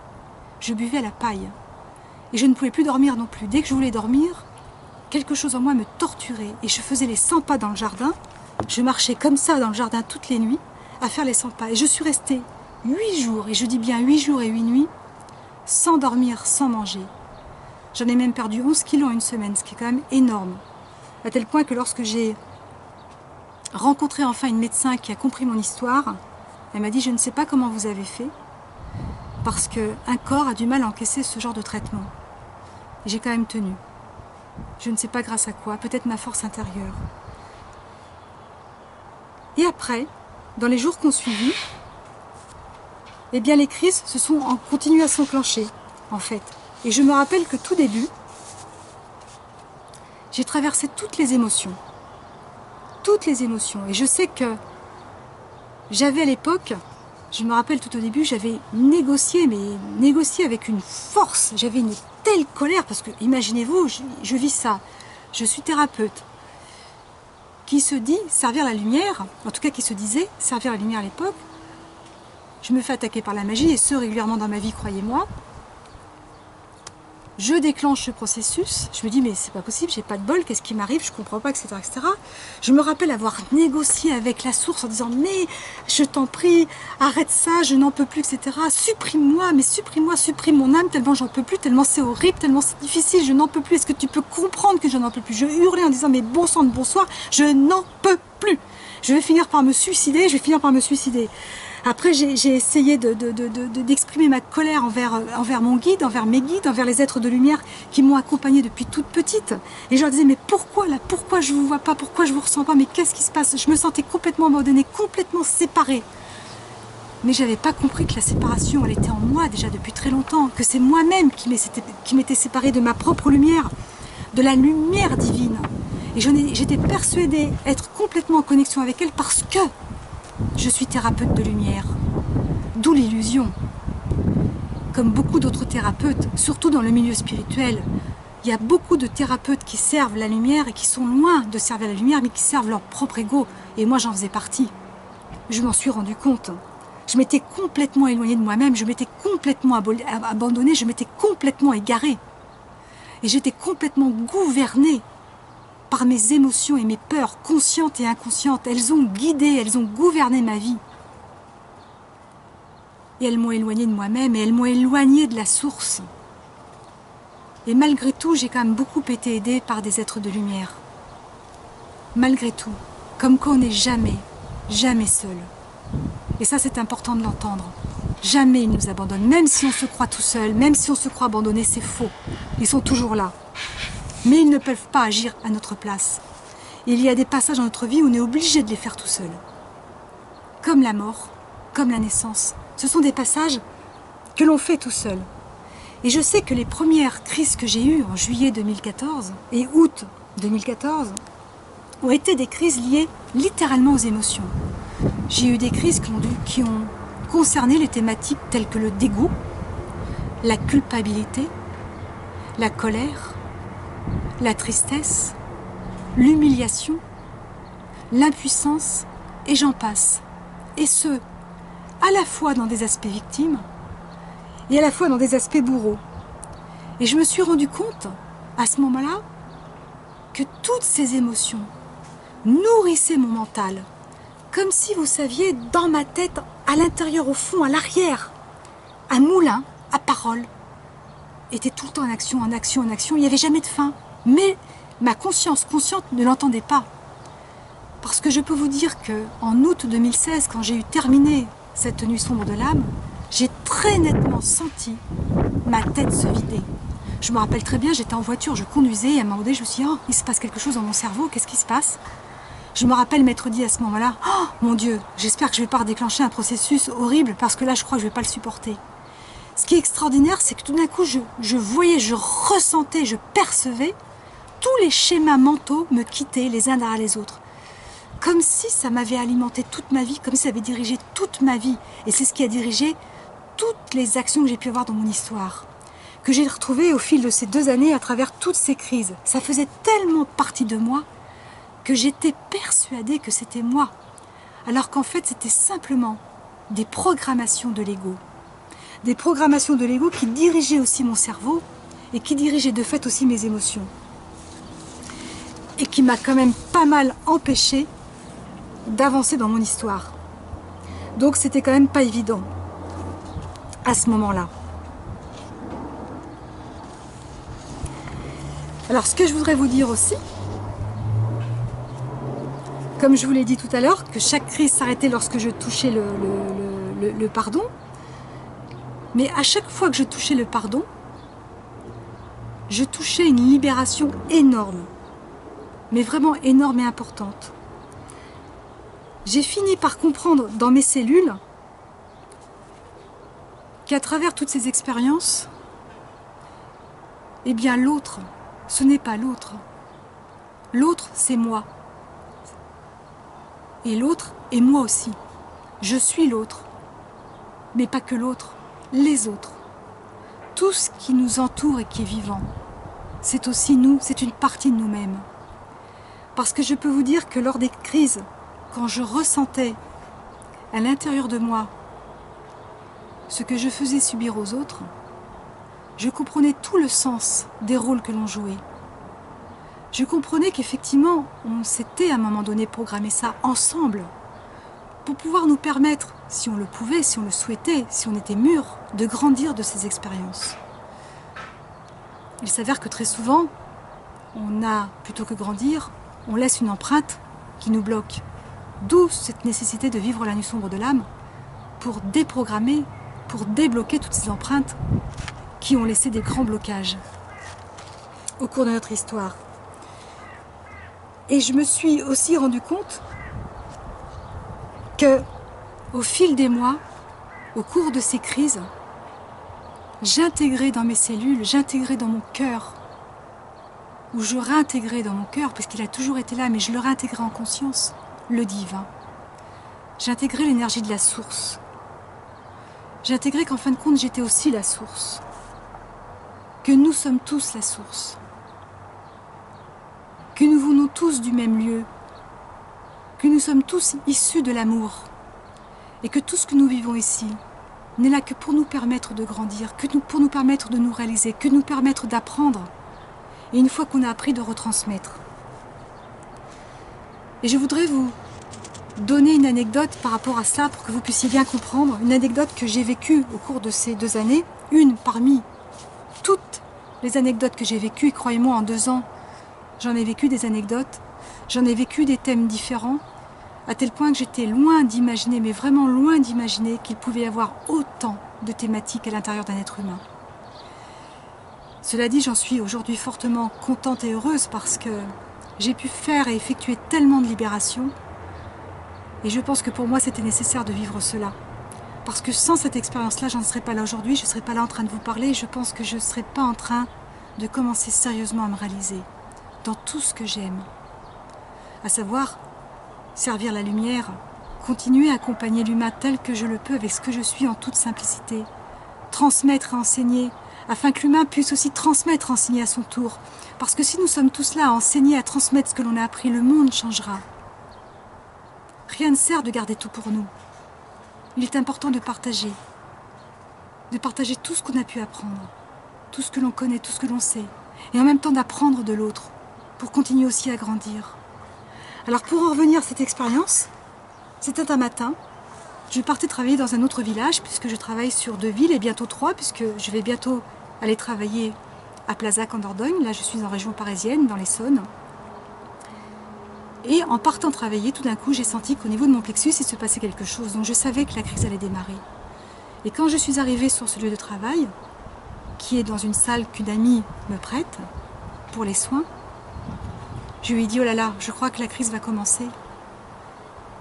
Je buvais à la paille. Et je ne pouvais plus dormir non plus. Dès que je voulais dormir, quelque chose en moi me torturait. Et je faisais les 100 pas dans le jardin. Je marchais comme ça dans le jardin toutes les nuits à faire les 100 pas. Et je suis restée 8 jours, et je dis bien 8 jours et 8 nuits, sans dormir, sans manger. J'en ai même perdu 11 kilos en une semaine, ce qui est quand même énorme. À tel point que lorsque j'ai rencontré enfin une médecin qui a compris mon histoire, elle m'a dit, je ne sais pas comment vous avez fait, parce qu'un corps a du mal à encaisser ce genre de traitement. Et j'ai quand même tenu. Je ne sais pas grâce à quoi, peut-être ma force intérieure. Et après, dans les jours qui ont suivi, eh bien les crises continuent à s'enclencher, en fait. Et je me rappelle que tout début, j'ai traversé toutes les émotions. Toutes les émotions. Et je sais que j'avais à l'époque, je me rappelle tout au début, j'avais négocié, mais négocié avec une force. J'avais une telle colère, parce que, imaginez-vous, je vis ça. Je suis thérapeute, qui se dit servir la lumière, en tout cas qui se disait servir la lumière à l'époque. Je me fais attaquer par la magie, et ce régulièrement dans ma vie, croyez-moi. Je déclenche ce processus, je me dis mais c'est pas possible, j'ai pas de bol, qu'est-ce qui m'arrive, je comprends pas, etc., etc. Je me rappelle avoir négocié avec la source en disant mais je t'en prie, arrête ça, je n'en peux plus, etc. Supprime-moi, mais supprime-moi, supprime mon âme, tellement j'en peux plus, tellement c'est horrible, tellement c'est difficile, je n'en peux plus, est-ce que tu peux comprendre que je n'en peux plus? Je hurlais en disant mais bon sang de bonsoir, je n'en peux plus, je vais finir par me suicider, Après, j'ai essayé d'exprimer ma colère envers mon guide, envers mes guides, envers les êtres de lumière qui m'ont accompagnée depuis toute petite. Et je leur disais, mais pourquoi là? Pourquoi je ne vous vois pas? Pourquoi je ne vous ressens pas? Mais qu'est-ce qui se passe? Je me sentais complètement abandonnée, complètement séparée. Mais je n'avais pas compris que la séparation, elle était en moi déjà depuis très longtemps, que c'est moi-même qui m'étais séparée de ma propre lumière, de la lumière divine. Et j'étais persuadée être complètement en connexion avec elle parce que je suis thérapeute de lumière, d'où l'illusion. Comme beaucoup d'autres thérapeutes, surtout dans le milieu spirituel, il y a beaucoup de thérapeutes qui servent la lumière et qui sont loin de servir la lumière, mais qui servent leur propre ego. Et moi, j'en faisais partie. Je m'en suis rendu compte. Je m'étais complètement éloignée de moi-même, je m'étais complètement abandonnée, je m'étais complètement égarée. Et j'étais complètement gouvernée par mes émotions et mes peurs, conscientes et inconscientes. Elles ont guidé, elles ont gouverné ma vie. Et elles m'ont éloignée de moi-même, et elles m'ont éloignée de la source. Et malgré tout, j'ai quand même beaucoup été aidée par des êtres de lumière. Malgré tout. Comme quoi on n'est jamais, jamais seul. Et ça, c'est important de l'entendre. Jamais ils nous abandonnent. Même si on se croit tout seul, même si on se croit abandonné, c'est faux. Ils sont toujours là. mais ils ne peuvent pas agir à notre place. Il y a des passages dans notre vie où on est obligé de les faire tout seul. Comme la mort, comme la naissance. Ce sont des passages que l'on fait tout seul. Et je sais que les premières crises que j'ai eues en juillet 2014 et août 2014 ont été des crises liées littéralement aux émotions. J'ai eu des crises qui ont concerné les thématiques telles que le dégoût, la culpabilité, la colère, la tristesse, l'humiliation, l'impuissance, et j'en passe. Et ce, à la fois dans des aspects victimes et à la fois dans des aspects bourreaux. Et je me suis rendu compte, à ce moment-là, que toutes ces émotions nourrissaient mon mental. Comme si, vous saviez, dans ma tête, à l'intérieur, au fond, à l'arrière, un moulin à paroles était tout le temps en action, en action, en action. Il n'y avait jamais de fin. Mais ma conscience consciente ne l'entendait pas. Parce que je peux vous dire qu'en août 2016, quand j'ai eu terminé cette nuit sombre de l'âme, j'ai très nettement senti ma tête se vider. Je me rappelle très bien, j'étais en voiture, je conduisais, et à un moment donné, je me suis dit, oh, il se passe quelque chose dans mon cerveau, qu'est-ce qui se passe? Je me rappelle m'être dit à ce moment-là, oh mon Dieu, j'espère que je ne vais pas redéclencher un processus horrible, parce que là, je crois que je ne vais pas le supporter. Ce qui est extraordinaire, c'est que tout d'un coup, je voyais, je ressentais, je percevais, tous les schémas mentaux me quittaient les uns derrière les autres. Comme si ça m'avait alimenté toute ma vie, comme si ça avait dirigé toute ma vie. Et c'est ce qui a dirigé toutes les actions que j'ai pu avoir dans mon histoire, que j'ai retrouvées au fil de ces 2 années à travers toutes ces crises. Ça faisait tellement partie de moi que j'étais persuadée que c'était moi, alors qu'en fait c'était simplement des programmations de l'ego. Des programmations de l'ego qui dirigeaient aussi mon cerveau et qui dirigeaient de fait aussi mes émotions. Et qui m'a quand même pas mal empêché d'avancer dans mon histoire. Donc c'était quand même pas évident à ce moment-là. Alors ce que je voudrais vous dire aussi, comme je vous l'ai dit tout à l'heure, que chaque crise s'arrêtait lorsque je touchais le pardon, mais à chaque fois que je touchais le pardon, je touchais une libération énorme, mais vraiment énorme et importante. J'ai fini par comprendre dans mes cellules qu'à travers toutes ces expériences, eh bien l'autre, ce n'est pas l'autre. L'autre, c'est moi. Et l'autre est moi aussi. Je suis l'autre. Mais pas que l'autre, les autres. Tout ce qui nous entoure et qui est vivant, c'est aussi nous, c'est une partie de nous-mêmes. Parce que je peux vous dire que lors des crises, quand je ressentais à l'intérieur de moi ce que je faisais subir aux autres, je comprenais tout le sens des rôles que l'on jouait. Je comprenais qu'effectivement, on s'était à un moment donné programmé ça ensemble pour pouvoir nous permettre, si on le pouvait, si on le souhaitait, si on était mûr, de grandir de ces expériences. Il s'avère que très souvent, plutôt que grandir, on laisse une empreinte qui nous bloque. D'où cette nécessité de vivre la nuit sombre de l'âme pour déprogrammer, pour débloquer toutes ces empreintes qui ont laissé des grands blocages au cours de notre histoire. Et je me suis aussi rendu compte que, au fil des mois, au cours de ces crises, j'intégrais dans mes cellules, j'intégrais dans mon cœur, ou je réintégrais dans mon cœur, puisqu'il a toujours été là, mais je le réintégrais en conscience, le divin. J'intégrais l'énergie de la source. J'intégrais qu'en fin de compte, j'étais aussi la source. Que nous sommes tous la source. Que nous venons tous du même lieu. Que nous sommes tous issus de l'amour. Et que tout ce que nous vivons ici n'est là que pour nous permettre de grandir, pour nous permettre de nous réaliser, que nous permettre d'apprendre. Et une fois qu'on a appris, de retransmettre. Et je voudrais vous donner une anecdote par rapport à cela pour que vous puissiez bien comprendre. Une anecdote que j'ai vécue au cours de ces 2 années. Une parmi toutes les anecdotes que j'ai vécues. Et croyez-moi, en 2 ans, j'en ai vécu des anecdotes. J'en ai vécu des thèmes différents. À tel point que j'étais loin d'imaginer, mais vraiment loin d'imaginer qu'il pouvait y avoir autant de thématiques à l'intérieur d'un être humain. Cela dit, j'en suis aujourd'hui fortement contente et heureuse parce que j'ai pu faire et effectuer tellement de libération. Et je pense que pour moi, c'était nécessaire de vivre cela. Parce que sans cette expérience-là, je ne serais pas là aujourd'hui, je ne serais pas là en train de vous parler, et je pense que je ne serais pas en train de commencer sérieusement à me réaliser dans tout ce que j'aime. À savoir, servir la lumière, continuer à accompagner l'humain tel que je le peux avec ce que je suis en toute simplicité, transmettre et enseigner, afin que l'humain puisse aussi transmettre et enseigner à son tour. Parce que si nous sommes tous là à enseigner, à transmettre ce que l'on a appris, le monde changera. Rien ne sert de garder tout pour nous. Il est important de partager tout ce qu'on a pu apprendre, tout ce que l'on connaît, tout ce que l'on sait, et en même temps d'apprendre de l'autre, pour continuer aussi à grandir. Alors pour en revenir à cette expérience, c'était un matin, je partais travailler dans un autre village, puisque je travaille sur 2 villes, et bientôt 3, puisque je vais bientôt aller travailler à Plazac en Dordogne, là je suis en région parisienne, dans l'Essonne. Et en partant travailler, tout d'un coup, j'ai senti qu'au niveau de mon plexus, il se passait quelque chose. Donc je savais que la crise allait démarrer. Et quand je suis arrivée sur ce lieu de travail, qui est dans une salle qu'une amie me prête pour les soins, je lui ai dit « Oh là là, je crois que la crise va commencer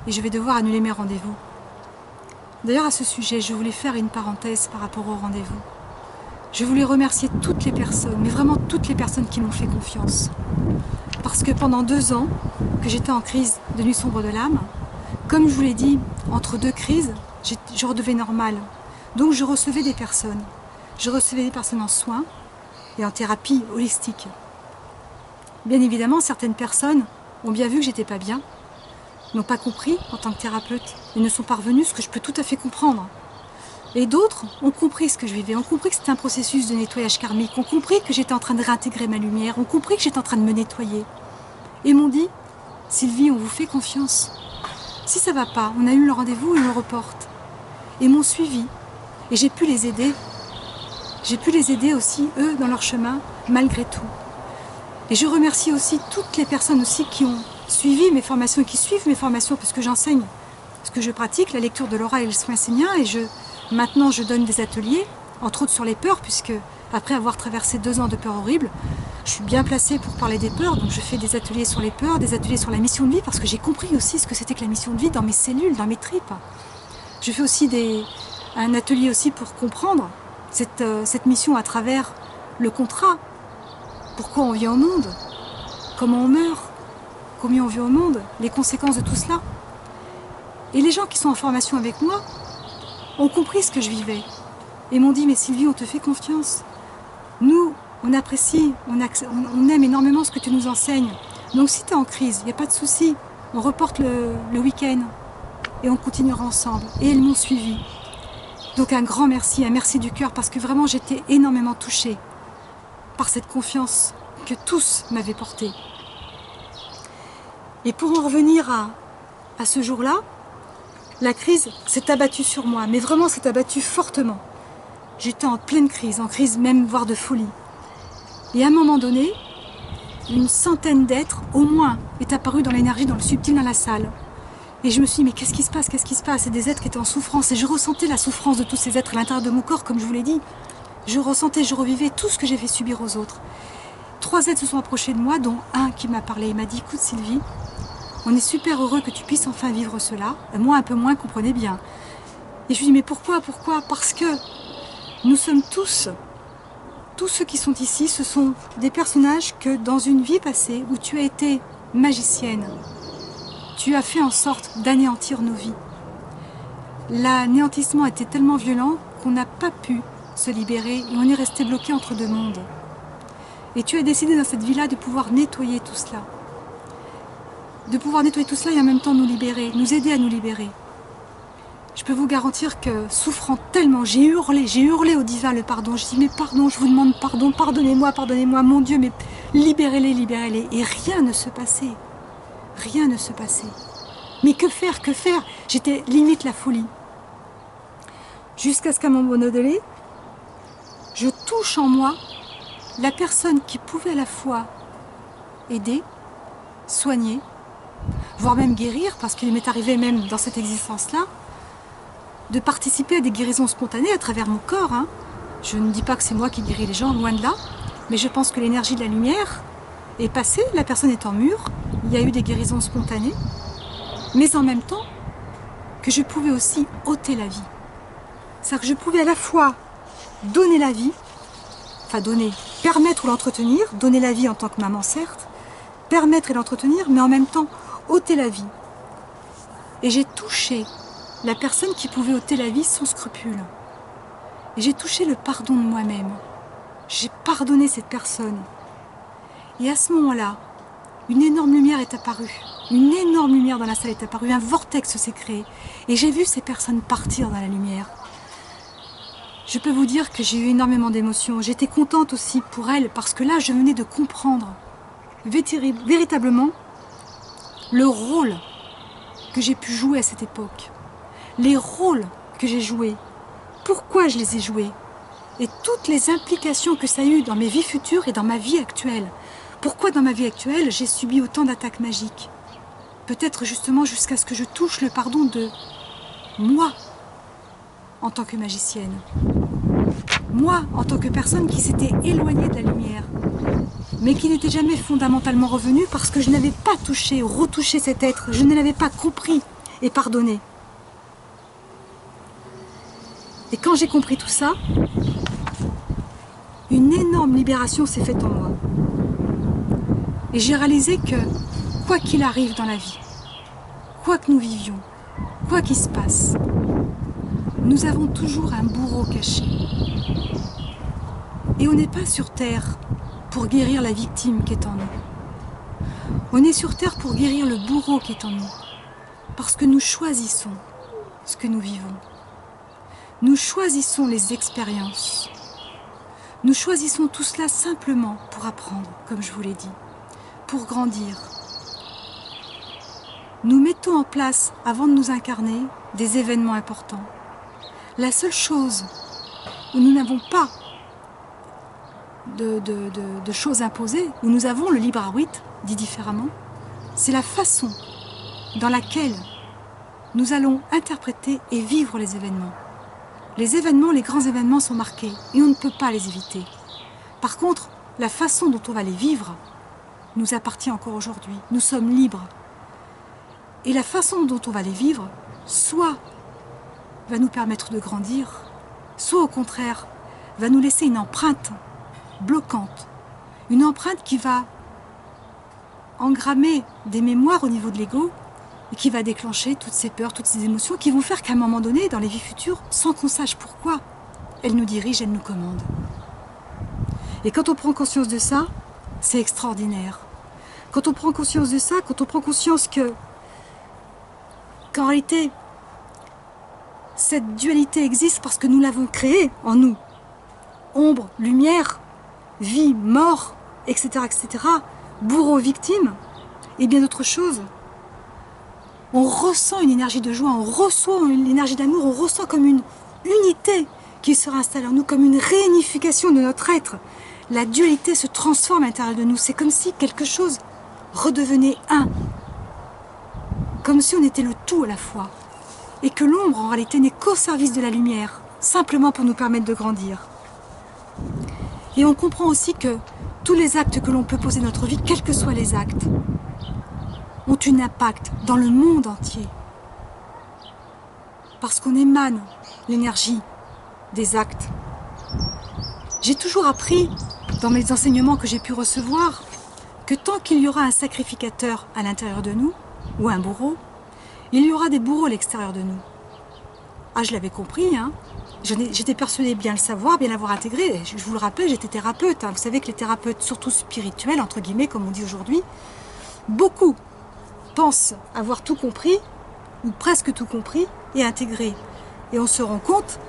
et je vais devoir annuler mes rendez-vous. » D'ailleurs, à ce sujet, je voulais faire une parenthèse par rapport au rendez-vous. Je voulais remercier toutes les personnes, mais vraiment toutes les personnes qui m'ont fait confiance. Parce que pendant 2 ans que j'étais en crise de nuit sombre de l'âme, comme je vous l'ai dit, entre 2 crises, je redevenais normale. Donc je recevais des personnes. Je recevais des personnes en soins et en thérapie holistique. Bien évidemment, certaines personnes ont bien vu que j'étais pas bien, n'ont pas compris en tant que thérapeute et ne sont pas revenus, ce que je peux tout à fait comprendre. Et d'autres ont compris ce que je vivais, ont compris que c'était un processus de nettoyage karmique, ont compris que j'étais en train de réintégrer ma lumière, ont compris que j'étais en train de me nettoyer. Et m'ont dit, Sylvie, on vous fait confiance. Si ça va pas, on a eu le rendez-vous et on le reporte. Et m'ont suivi. Et j'ai pu les aider. J'ai pu les aider aussi, eux, dans leur chemin, malgré tout. Et je remercie aussi toutes les personnes aussi qui ont suivi mes formations et qui suivent mes formations, puisque j'enseigne ce que je pratique, la lecture de l'aura et le soin sémien, et maintenant je donne des ateliers, entre autres sur les peurs, puisque après avoir traversé 2 ans de peurs horribles, je suis bien placée pour parler des peurs, donc je fais des ateliers sur les peurs, des ateliers sur la mission de vie, parce que j'ai compris aussi ce que c'était que la mission de vie dans mes cellules, dans mes tripes. Je fais aussi un atelier aussi pour comprendre cette mission à travers le contrat. Pourquoi on vient au monde, comment on meurt, combien on vit au monde, les conséquences de tout cela. Et les gens qui sont en formation avec moi ont compris ce que je vivais et m'ont dit « Mais Sylvie, on te fait confiance. Nous, on apprécie, on aime énormément ce que tu nous enseignes. Donc si tu es en crise, il n'y a pas de souci. On reporte le week-end et on continuera ensemble. » Et elles m'ont suivi. Donc un grand merci, un merci du cœur, parce que vraiment j'étais énormément touchée par cette confiance que tous m'avaient portée. Et pour en revenir à ce jour-là, la crise s'est abattue sur moi, mais vraiment s'est abattue fortement. J'étais en pleine crise, en crise même, voire de folie. Et à un moment donné, une centaine d'êtres, au moins, est apparue dans l'énergie, dans le subtil, dans la salle. Et je me suis dit, mais qu'est-ce qui se passe, qu'est-ce qui se passe? Et des êtres qui étaient en souffrance, et je ressentais la souffrance de tous ces êtres à l'intérieur de mon corps, comme je vous l'ai dit. Je ressentais, je revivais tout ce que j'ai fait subir aux autres. 3 êtres se sont approchés de moi, dont un qui m'a parlé. Il m'a dit, écoute Sylvie, on est super heureux que tu puisses enfin vivre cela. Et moi, un peu moins, comprenez bien. Et je lui dis, mais pourquoi? Parce que nous sommes tous ceux qui sont ici, ce sont des personnages que dans une vie passée, où tu as été magicienne, tu as fait en sorte d'anéantir nos vies. L'anéantissement était tellement violent qu'on n'a pas pu se libérer et on est resté bloqué entre 2 mondes. Et tu as décidé dans cette vie-là de pouvoir nettoyer tout cela. De pouvoir nettoyer tout cela et en même temps nous libérer, nous aider à nous libérer. Je peux vous garantir que, souffrant tellement, j'ai hurlé au divin le pardon. Je dis, mais pardon, je vous demande pardon, pardonnez-moi, mon Dieu, mais libérez-les, libérez-les. Et rien ne se passait. Rien ne se passait. Mais que faire, que faire? J'étais limite la folie. Jusqu'à ce qu'à un moment donné, je touche en moi la personne qui pouvait à la fois aider, soigner, voire même guérir, parce qu'il m'est arrivé même dans cette existence-là, de participer à des guérisons spontanées à travers mon corps. Je ne dis pas que c'est moi qui guéris les gens, loin de là, mais je pense que l'énergie de la lumière est passée, la personne est en mur, il y a eu des guérisons spontanées, mais en même temps que je pouvais aussi ôter la vie. C'est-à-dire que je pouvais à la fois donner la vie, enfin donner, permettre ou l'entretenir, donner la vie en tant que maman certes, permettre et l'entretenir, mais en même temps ôter la vie. Et j'ai touché la personne qui pouvait ôter la vie sans scrupule. Et j'ai touché le pardon de moi-même. J'ai pardonné cette personne. Et à ce moment-là, une énorme lumière est apparue. Une énorme lumière dans la salle est apparue. Un vortex s'est créé. Et j'ai vu ces personnes partir dans la lumière. Je peux vous dire que j'ai eu énormément d'émotions. J'étais contente aussi pour elles parce que là, je venais de comprendre véritablement le rôle que j'ai pu jouer à cette époque. Les rôles que j'ai joués. Pourquoi je les ai joués. Et toutes les implications que ça a eu dans mes vies futures et dans ma vie actuelle. Pourquoi dans ma vie actuelle, j'ai subi autant d'attaques magiques? Peut-être justement jusqu'à ce que je touche le pardon de moi en tant que magicienne. Moi en tant que personne qui s'était éloignée de la lumière, mais qui n'était jamais fondamentalement revenue parce que je n'avais pas touché ou retouché cet être, je ne l'avais pas compris et pardonné. Et quand j'ai compris tout ça, une énorme libération s'est faite en moi. Et j'ai réalisé que, quoi qu'il arrive dans la vie, quoi que nous vivions, quoi qu'il se passe, nous avons toujours un bourreau caché. Et on n'est pas sur Terre pour guérir la victime qui est en nous. On est sur Terre pour guérir le bourreau qui est en nous. Parce que nous choisissons ce que nous vivons. Nous choisissons les expériences. Nous choisissons tout cela simplement pour apprendre, comme je vous l'ai dit, pour grandir. Nous mettons en place, avant de nous incarner, des événements importants. La seule chose où nous n'avons pas de choses imposées, où nous avons le libre arbitre, dit différemment, c'est la façon dans laquelle nous allons interpréter et vivre les événements. Les événements, les grands événements sont marqués et on ne peut pas les éviter. Par contre, la façon dont on va les vivre nous appartient encore aujourd'hui. Nous sommes libres. Et la façon dont on va les vivre, soit va nous permettre de grandir, soit au contraire, va nous laisser une empreinte bloquante. Une empreinte qui va engrammer des mémoires au niveau de l'ego et qui va déclencher toutes ces peurs, toutes ces émotions qui vont faire qu'à un moment donné, dans les vies futures, sans qu'on sache pourquoi, elles nous dirigent, elles nous commandent. Et quand on prend conscience de ça, c'est extraordinaire. Quand on prend conscience de ça, quand on prend conscience qu'en réalité, cette dualité existe parce que nous l'avons créée en nous. Ombre, lumière, vie, mort, etc., etc., bourreau, victime, et bien d'autres choses. On ressent une énergie de joie, on reçoit une énergie d'amour, on ressent comme une unité qui se réinstalle en nous, comme une réunification de notre être. La dualité se transforme à l'intérieur de nous. C'est comme si quelque chose redevenait un. Comme si on était le tout à la fois. Et que l'ombre, en réalité, n'est qu'au service de la lumière, simplement pour nous permettre de grandir. Et on comprend aussi que tous les actes que l'on peut poser dans notre vie, quels que soient les actes, ont un impact dans le monde entier. Parce qu'on émane l'énergie des actes. J'ai toujours appris, dans mes enseignements que j'ai pu recevoir, que tant qu'il y aura un sacrificateur à l'intérieur de nous, ou un bourreau, il y aura des bourreaux à l'extérieur de nous. Ah, je l'avais compris, hein. J'étais persuadée de bien le savoir, bien l'avoir intégré. Je vous le rappelle, j'étais thérapeute. Hein. Vous savez que les thérapeutes, surtout spirituels, entre guillemets, comme on dit aujourd'hui, beaucoup pensent avoir tout compris, ou presque tout compris, et intégré. Et on se rend compte,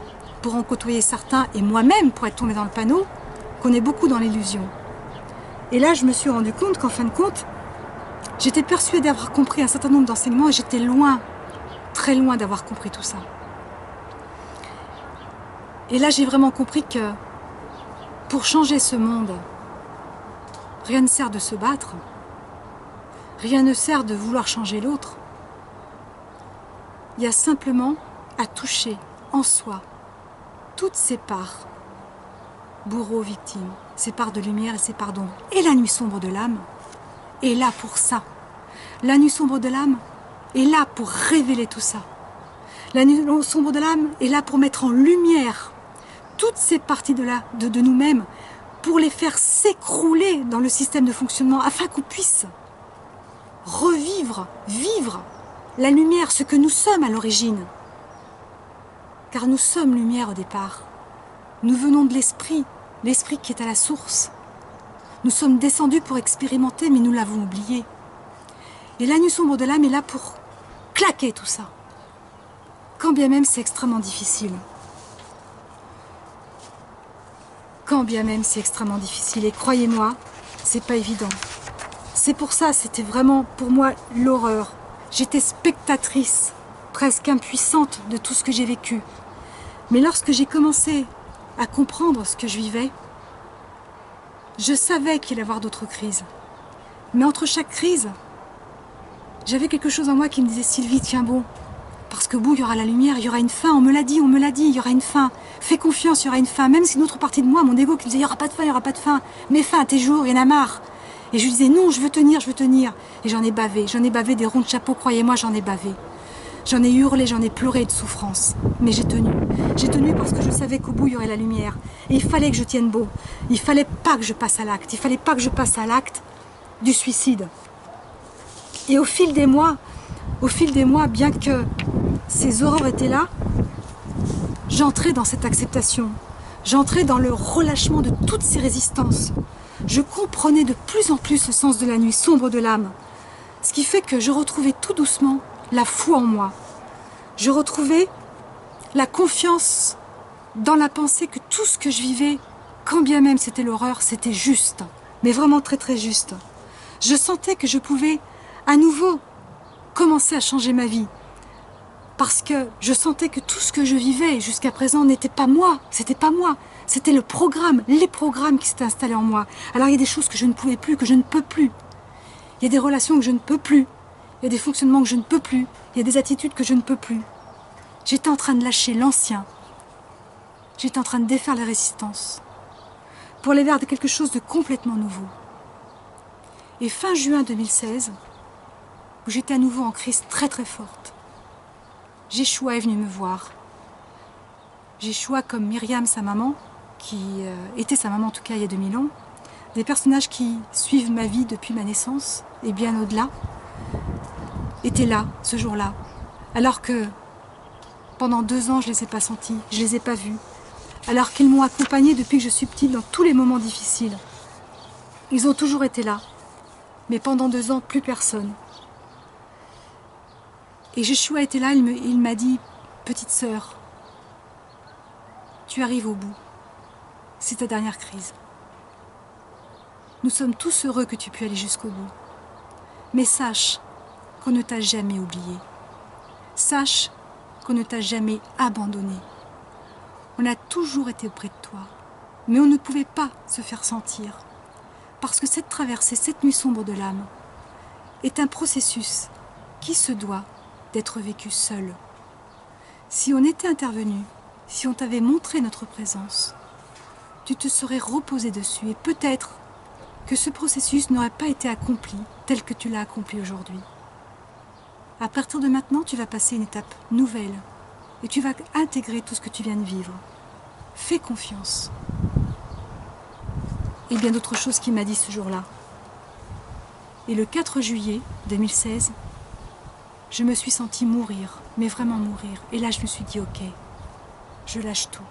pour en côtoyer certains, et moi-même, pour être tombée dans le panneau, qu'on est beaucoup dans l'illusion. Et là, je me suis rendu compte qu'en fin de compte, j'étais persuadée d'avoir compris un certain nombre d'enseignements, et j'étais loin, très loin d'avoir compris tout ça. Et là, j'ai vraiment compris que pour changer ce monde, rien ne sert de se battre, rien ne sert de vouloir changer l'autre. Il y a simplement à toucher en soi toutes ces parts, bourreaux, victimes, ces parts de lumière et ces parts d'ombre. Et la nuit sombre de l'âme est là pour ça. La nuit sombre de l'âme est là pour révéler tout ça. La nuit sombre de l'âme est là pour mettre en lumière toutes ces parties de nous-mêmes, pour les faire s'écrouler dans le système de fonctionnement, afin qu'on puisse revivre, vivre la lumière, ce que nous sommes à l'origine. Car nous sommes lumière au départ. Nous venons de l'esprit, l'esprit qui est à la source. Nous sommes descendus pour expérimenter, mais nous l'avons oublié. Et la nuit sombre de l'âme est là pour claquer tout ça. Quand bien même c'est extrêmement difficile. Quand bien même c'est extrêmement difficile. Et croyez-moi, c'est pas évident. C'est pour ça, c'était vraiment pour moi l'horreur. J'étais spectatrice, presque impuissante de tout ce que j'ai vécu. Mais lorsque j'ai commencé à comprendre ce que je vivais, je savais qu'il allait y avoir d'autres crises. Mais entre chaque crise, j'avais quelque chose en moi qui me disait « Sylvie, tiens bon, parce qu'au bout, il y aura la lumière, il y aura une fin, on me l'a dit, il y aura une fin. Fais confiance, il y aura une fin. » Même si une autre partie de moi, mon ego, qui me disait « Il n'y aura pas de fin, il n'y aura pas de fin. Mets fin à tes jours, il y en a marre. » Et je lui disais « Non, je veux tenir, je veux tenir. » Et j'en ai bavé des ronds de chapeau, croyez-moi, j'en ai bavé. J'en ai hurlé, j'en ai pleuré de souffrance. Mais j'ai tenu. J'ai tenu parce que je savais qu'au bout, il y aurait la lumière. Et il fallait que je tienne beau. Il fallait pas que je passe à l'acte. Il fallait pas que je passe à l'acte du suicide. Et au fil des mois, bien que ces horreurs étaient là, j'entrais dans cette acceptation. J'entrais dans le relâchement de toutes ces résistances. Je comprenais de plus en plus le sens de la nuit sombre de l'âme. Ce qui fait que je retrouvais tout doucement la foi en moi. Je retrouvais la confiance dans la pensée que tout ce que je vivais, quand bien même c'était l'horreur, c'était juste. Mais vraiment très très juste. Je sentais que je pouvais à nouveau commencer à changer ma vie. Parce que je sentais que tout ce que je vivais jusqu'à présent n'était pas moi. C'était pas moi. C'était le programme, les programmes qui s'étaient installés en moi. Alors il y a des choses que je ne pouvais plus, que je ne peux plus. Il y a des relations que je ne peux plus. Il y a des fonctionnements que je ne peux plus. Il y a des attitudes que je ne peux plus. J'étais en train de lâcher l'ancien. J'étais en train de défaire les résistances. Pour aller vers quelque chose de complètement nouveau. Et fin juin 2016, où j'étais à nouveau en crise très très forte, Yeshua est venu me voir. Yeshua comme Myriam, sa maman, qui était sa maman en tout cas il y a 2000 ans, des personnages qui suivent ma vie depuis ma naissance et bien au-delà, étaient là, ce jour-là. Alors que pendant 2 ans, je ne les ai pas sentis, je ne les ai pas vus. Alors qu'ils m'ont accompagnée depuis que je suis petite dans tous les moments difficiles. Ils ont toujours été là. Mais pendant 2 ans, plus personne. Et Yeshua était là, il m'a dit « Petite sœur, tu arrives au bout. C'est ta dernière crise. Nous sommes tous heureux que tu puisses aller jusqu'au bout. Mais sache qu'on ne t'a jamais oublié. Sache qu'on ne t'a jamais abandonné. On a toujours été auprès de toi, mais on ne pouvait pas se faire sentir. Parce que cette traversée, cette nuit sombre de l'âme, est un processus qui se doit d'être vécu seul. Si on était intervenu, si on t'avait montré notre présence, tu te serais reposé dessus et peut-être que ce processus n'aurait pas été accompli tel que tu l'as accompli aujourd'hui. À partir de maintenant, tu vas passer une étape nouvelle et tu vas intégrer tout ce que tu viens de vivre. Fais confiance. Et bien d'autres choses qu'il m'a dit ce jour-là. Et le 4 juillet 2016, je me suis sentie mourir, mais vraiment mourir. Et là, je me suis dit, ok, je lâche tout.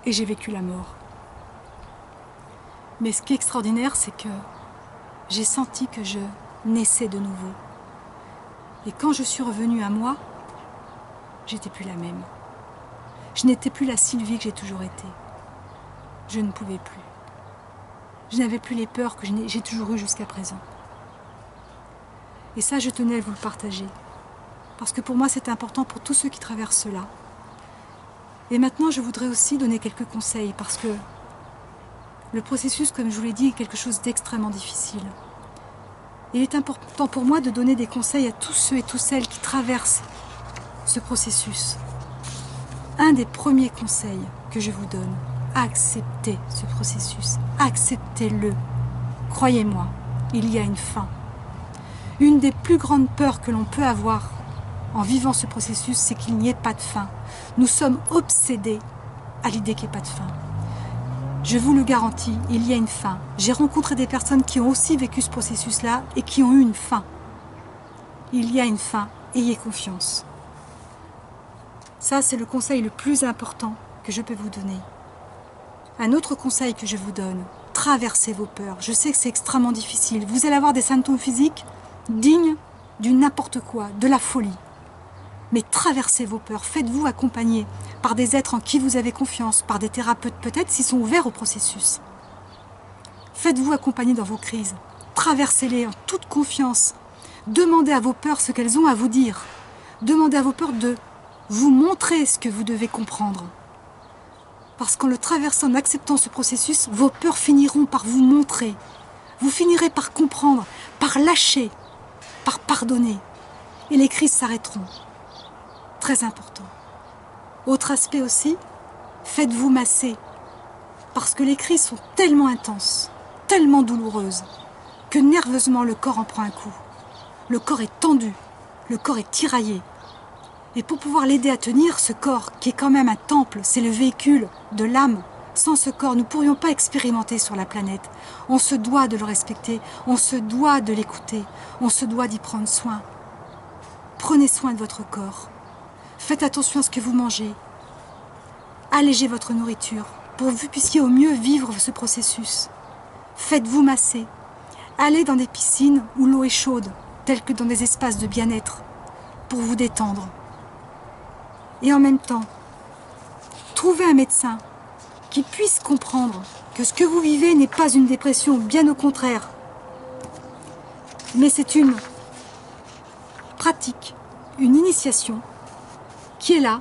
Et j'ai vécu la mort. Mais ce qui est extraordinaire, c'est que j'ai senti que je naissais de nouveau. Et quand je suis revenue à moi, j'étais plus la même. Je n'étais plus la Sylvie que j'ai toujours été. Je ne pouvais plus. Je n'avais plus les peurs que j'ai toujours eues jusqu'à présent. Et ça, je tenais à vous le partager. Parce que pour moi, c'est important pour tous ceux qui traversent cela. Et maintenant, je voudrais aussi donner quelques conseils, parce que le processus, comme je vous l'ai dit, est quelque chose d'extrêmement difficile. Il est important pour moi de donner des conseils à tous ceux et toutes celles qui traversent ce processus. Un des premiers conseils que je vous donne, acceptez ce processus, acceptez-le. Croyez-moi, il y a une fin. Une des plus grandes peurs que l'on peut avoir en vivant ce processus, c'est qu'il n'y ait pas de fin. Nous sommes obsédés à l'idée qu'il n'y ait pas de fin. Je vous le garantis, il y a une fin. J'ai rencontré des personnes qui ont aussi vécu ce processus-là et qui ont eu une fin. Il y a une fin, ayez confiance. Ça, c'est le conseil le plus important que je peux vous donner. Un autre conseil que je vous donne, traversez vos peurs. Je sais que c'est extrêmement difficile. Vous allez avoir des symptômes physiques dignes du n'importe quoi, de la folie. Mais traversez vos peurs, faites-vous accompagner par des êtres en qui vous avez confiance, par des thérapeutes peut-être s'ils sont ouverts au processus. Faites-vous accompagner dans vos crises, traversez-les en toute confiance. Demandez à vos peurs ce qu'elles ont à vous dire. Demandez à vos peurs de vous montrer ce que vous devez comprendre. Parce qu'en le traversant, en acceptant ce processus, vos peurs finiront par vous montrer. Vous finirez par comprendre, par lâcher, par pardonner. Et les crises s'arrêteront. Très important. Autre aspect aussi, faites-vous masser. Parce que les crises sont tellement intenses, tellement douloureuses, que nerveusement le corps en prend un coup. Le corps est tendu, le corps est tiraillé. Et pour pouvoir l'aider à tenir, ce corps, qui est quand même un temple, c'est le véhicule de l'âme. Sans ce corps, nous ne pourrions pas expérimenter sur la planète. On se doit de le respecter, on se doit de l'écouter, on se doit d'y prendre soin. Prenez soin de votre corps. Faites attention à ce que vous mangez. Allégez votre nourriture pour que vous puissiez au mieux vivre ce processus. Faites-vous masser. Allez dans des piscines où l'eau est chaude, telles que dans des espaces de bien-être, pour vous détendre. Et en même temps, trouvez un médecin qui puisse comprendre que ce que vous vivez n'est pas une dépression, bien au contraire. Mais c'est une pratique, une initiation qui est là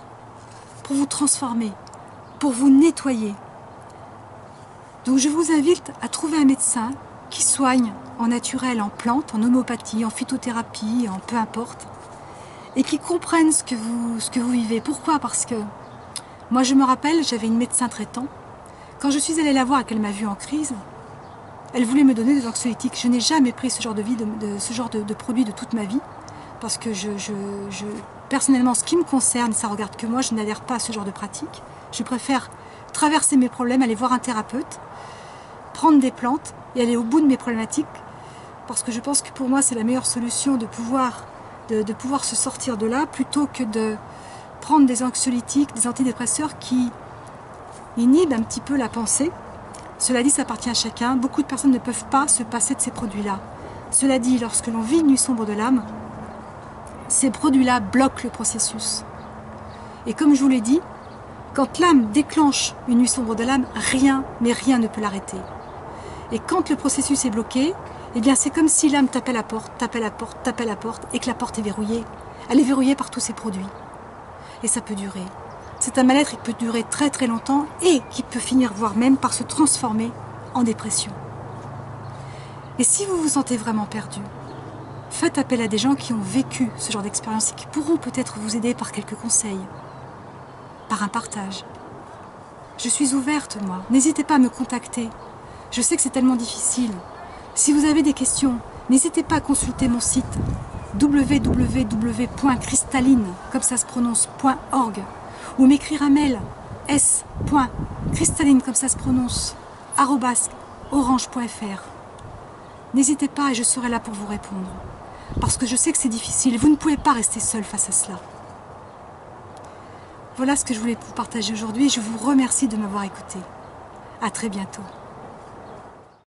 pour vous transformer, pour vous nettoyer. Donc je vous invite à trouver un médecin qui soigne en naturel, en plantes, en homéopathie, en phytothérapie, en peu importe, et qui comprenne ce que vous vivez. Pourquoi? Parce que moi je me rappelle, j'avais une médecin traitant. Quand je suis allée la voir et qu'elle m'a vue en crise, elle voulait me donner des anxiolytiques. Je n'ai jamais pris ce genre de produit de toute ma vie, parce que personnellement, ce qui me concerne, ça regarde que moi, je n'adhère pas à ce genre de pratique. Je préfère traverser mes problèmes, aller voir un thérapeute, prendre des plantes et aller au bout de mes problématiques, parce que je pense que pour moi, c'est la meilleure solution de pouvoir se sortir de là, plutôt que de prendre des anxiolytiques, des antidépresseurs qui inhibent un petit peu la pensée. Cela dit, ça appartient à chacun. Beaucoup de personnes ne peuvent pas se passer de ces produits-là. Cela dit, lorsque l'on vit une nuit sombre de l'âme, ces produits-là bloquent le processus. Et comme je vous l'ai dit, quand l'âme déclenche une nuit sombre de l'âme, rien, mais rien ne peut l'arrêter. Et quand le processus est bloqué, eh bien c'est comme si l'âme tapait la porte, tapait la porte, tapait la porte, et que la porte est verrouillée. Elle est verrouillée par tous ces produits. Et ça peut durer. C'est un mal-être qui peut durer très très longtemps et qui peut finir, voire même, par se transformer en dépression. Et si vous vous sentez vraiment perdu, faites appel à des gens qui ont vécu ce genre d'expérience et qui pourront peut-être vous aider par quelques conseils, par un partage. Je suis ouverte, moi. N'hésitez pas à me contacter. Je sais que c'est tellement difficile. Si vous avez des questions, n'hésitez pas à consulter mon site www.cristalline, comme ça se prononce, .org, ou m'écrire un mail s.cristalline, comme ça se prononce, @orange.fr. N'hésitez pas et je serai là pour vous répondre. Parce que je sais que c'est difficile et vous ne pouvez pas rester seul face à cela. Voilà ce que je voulais vous partager aujourd'hui et je vous remercie de m'avoir écouté. À très bientôt.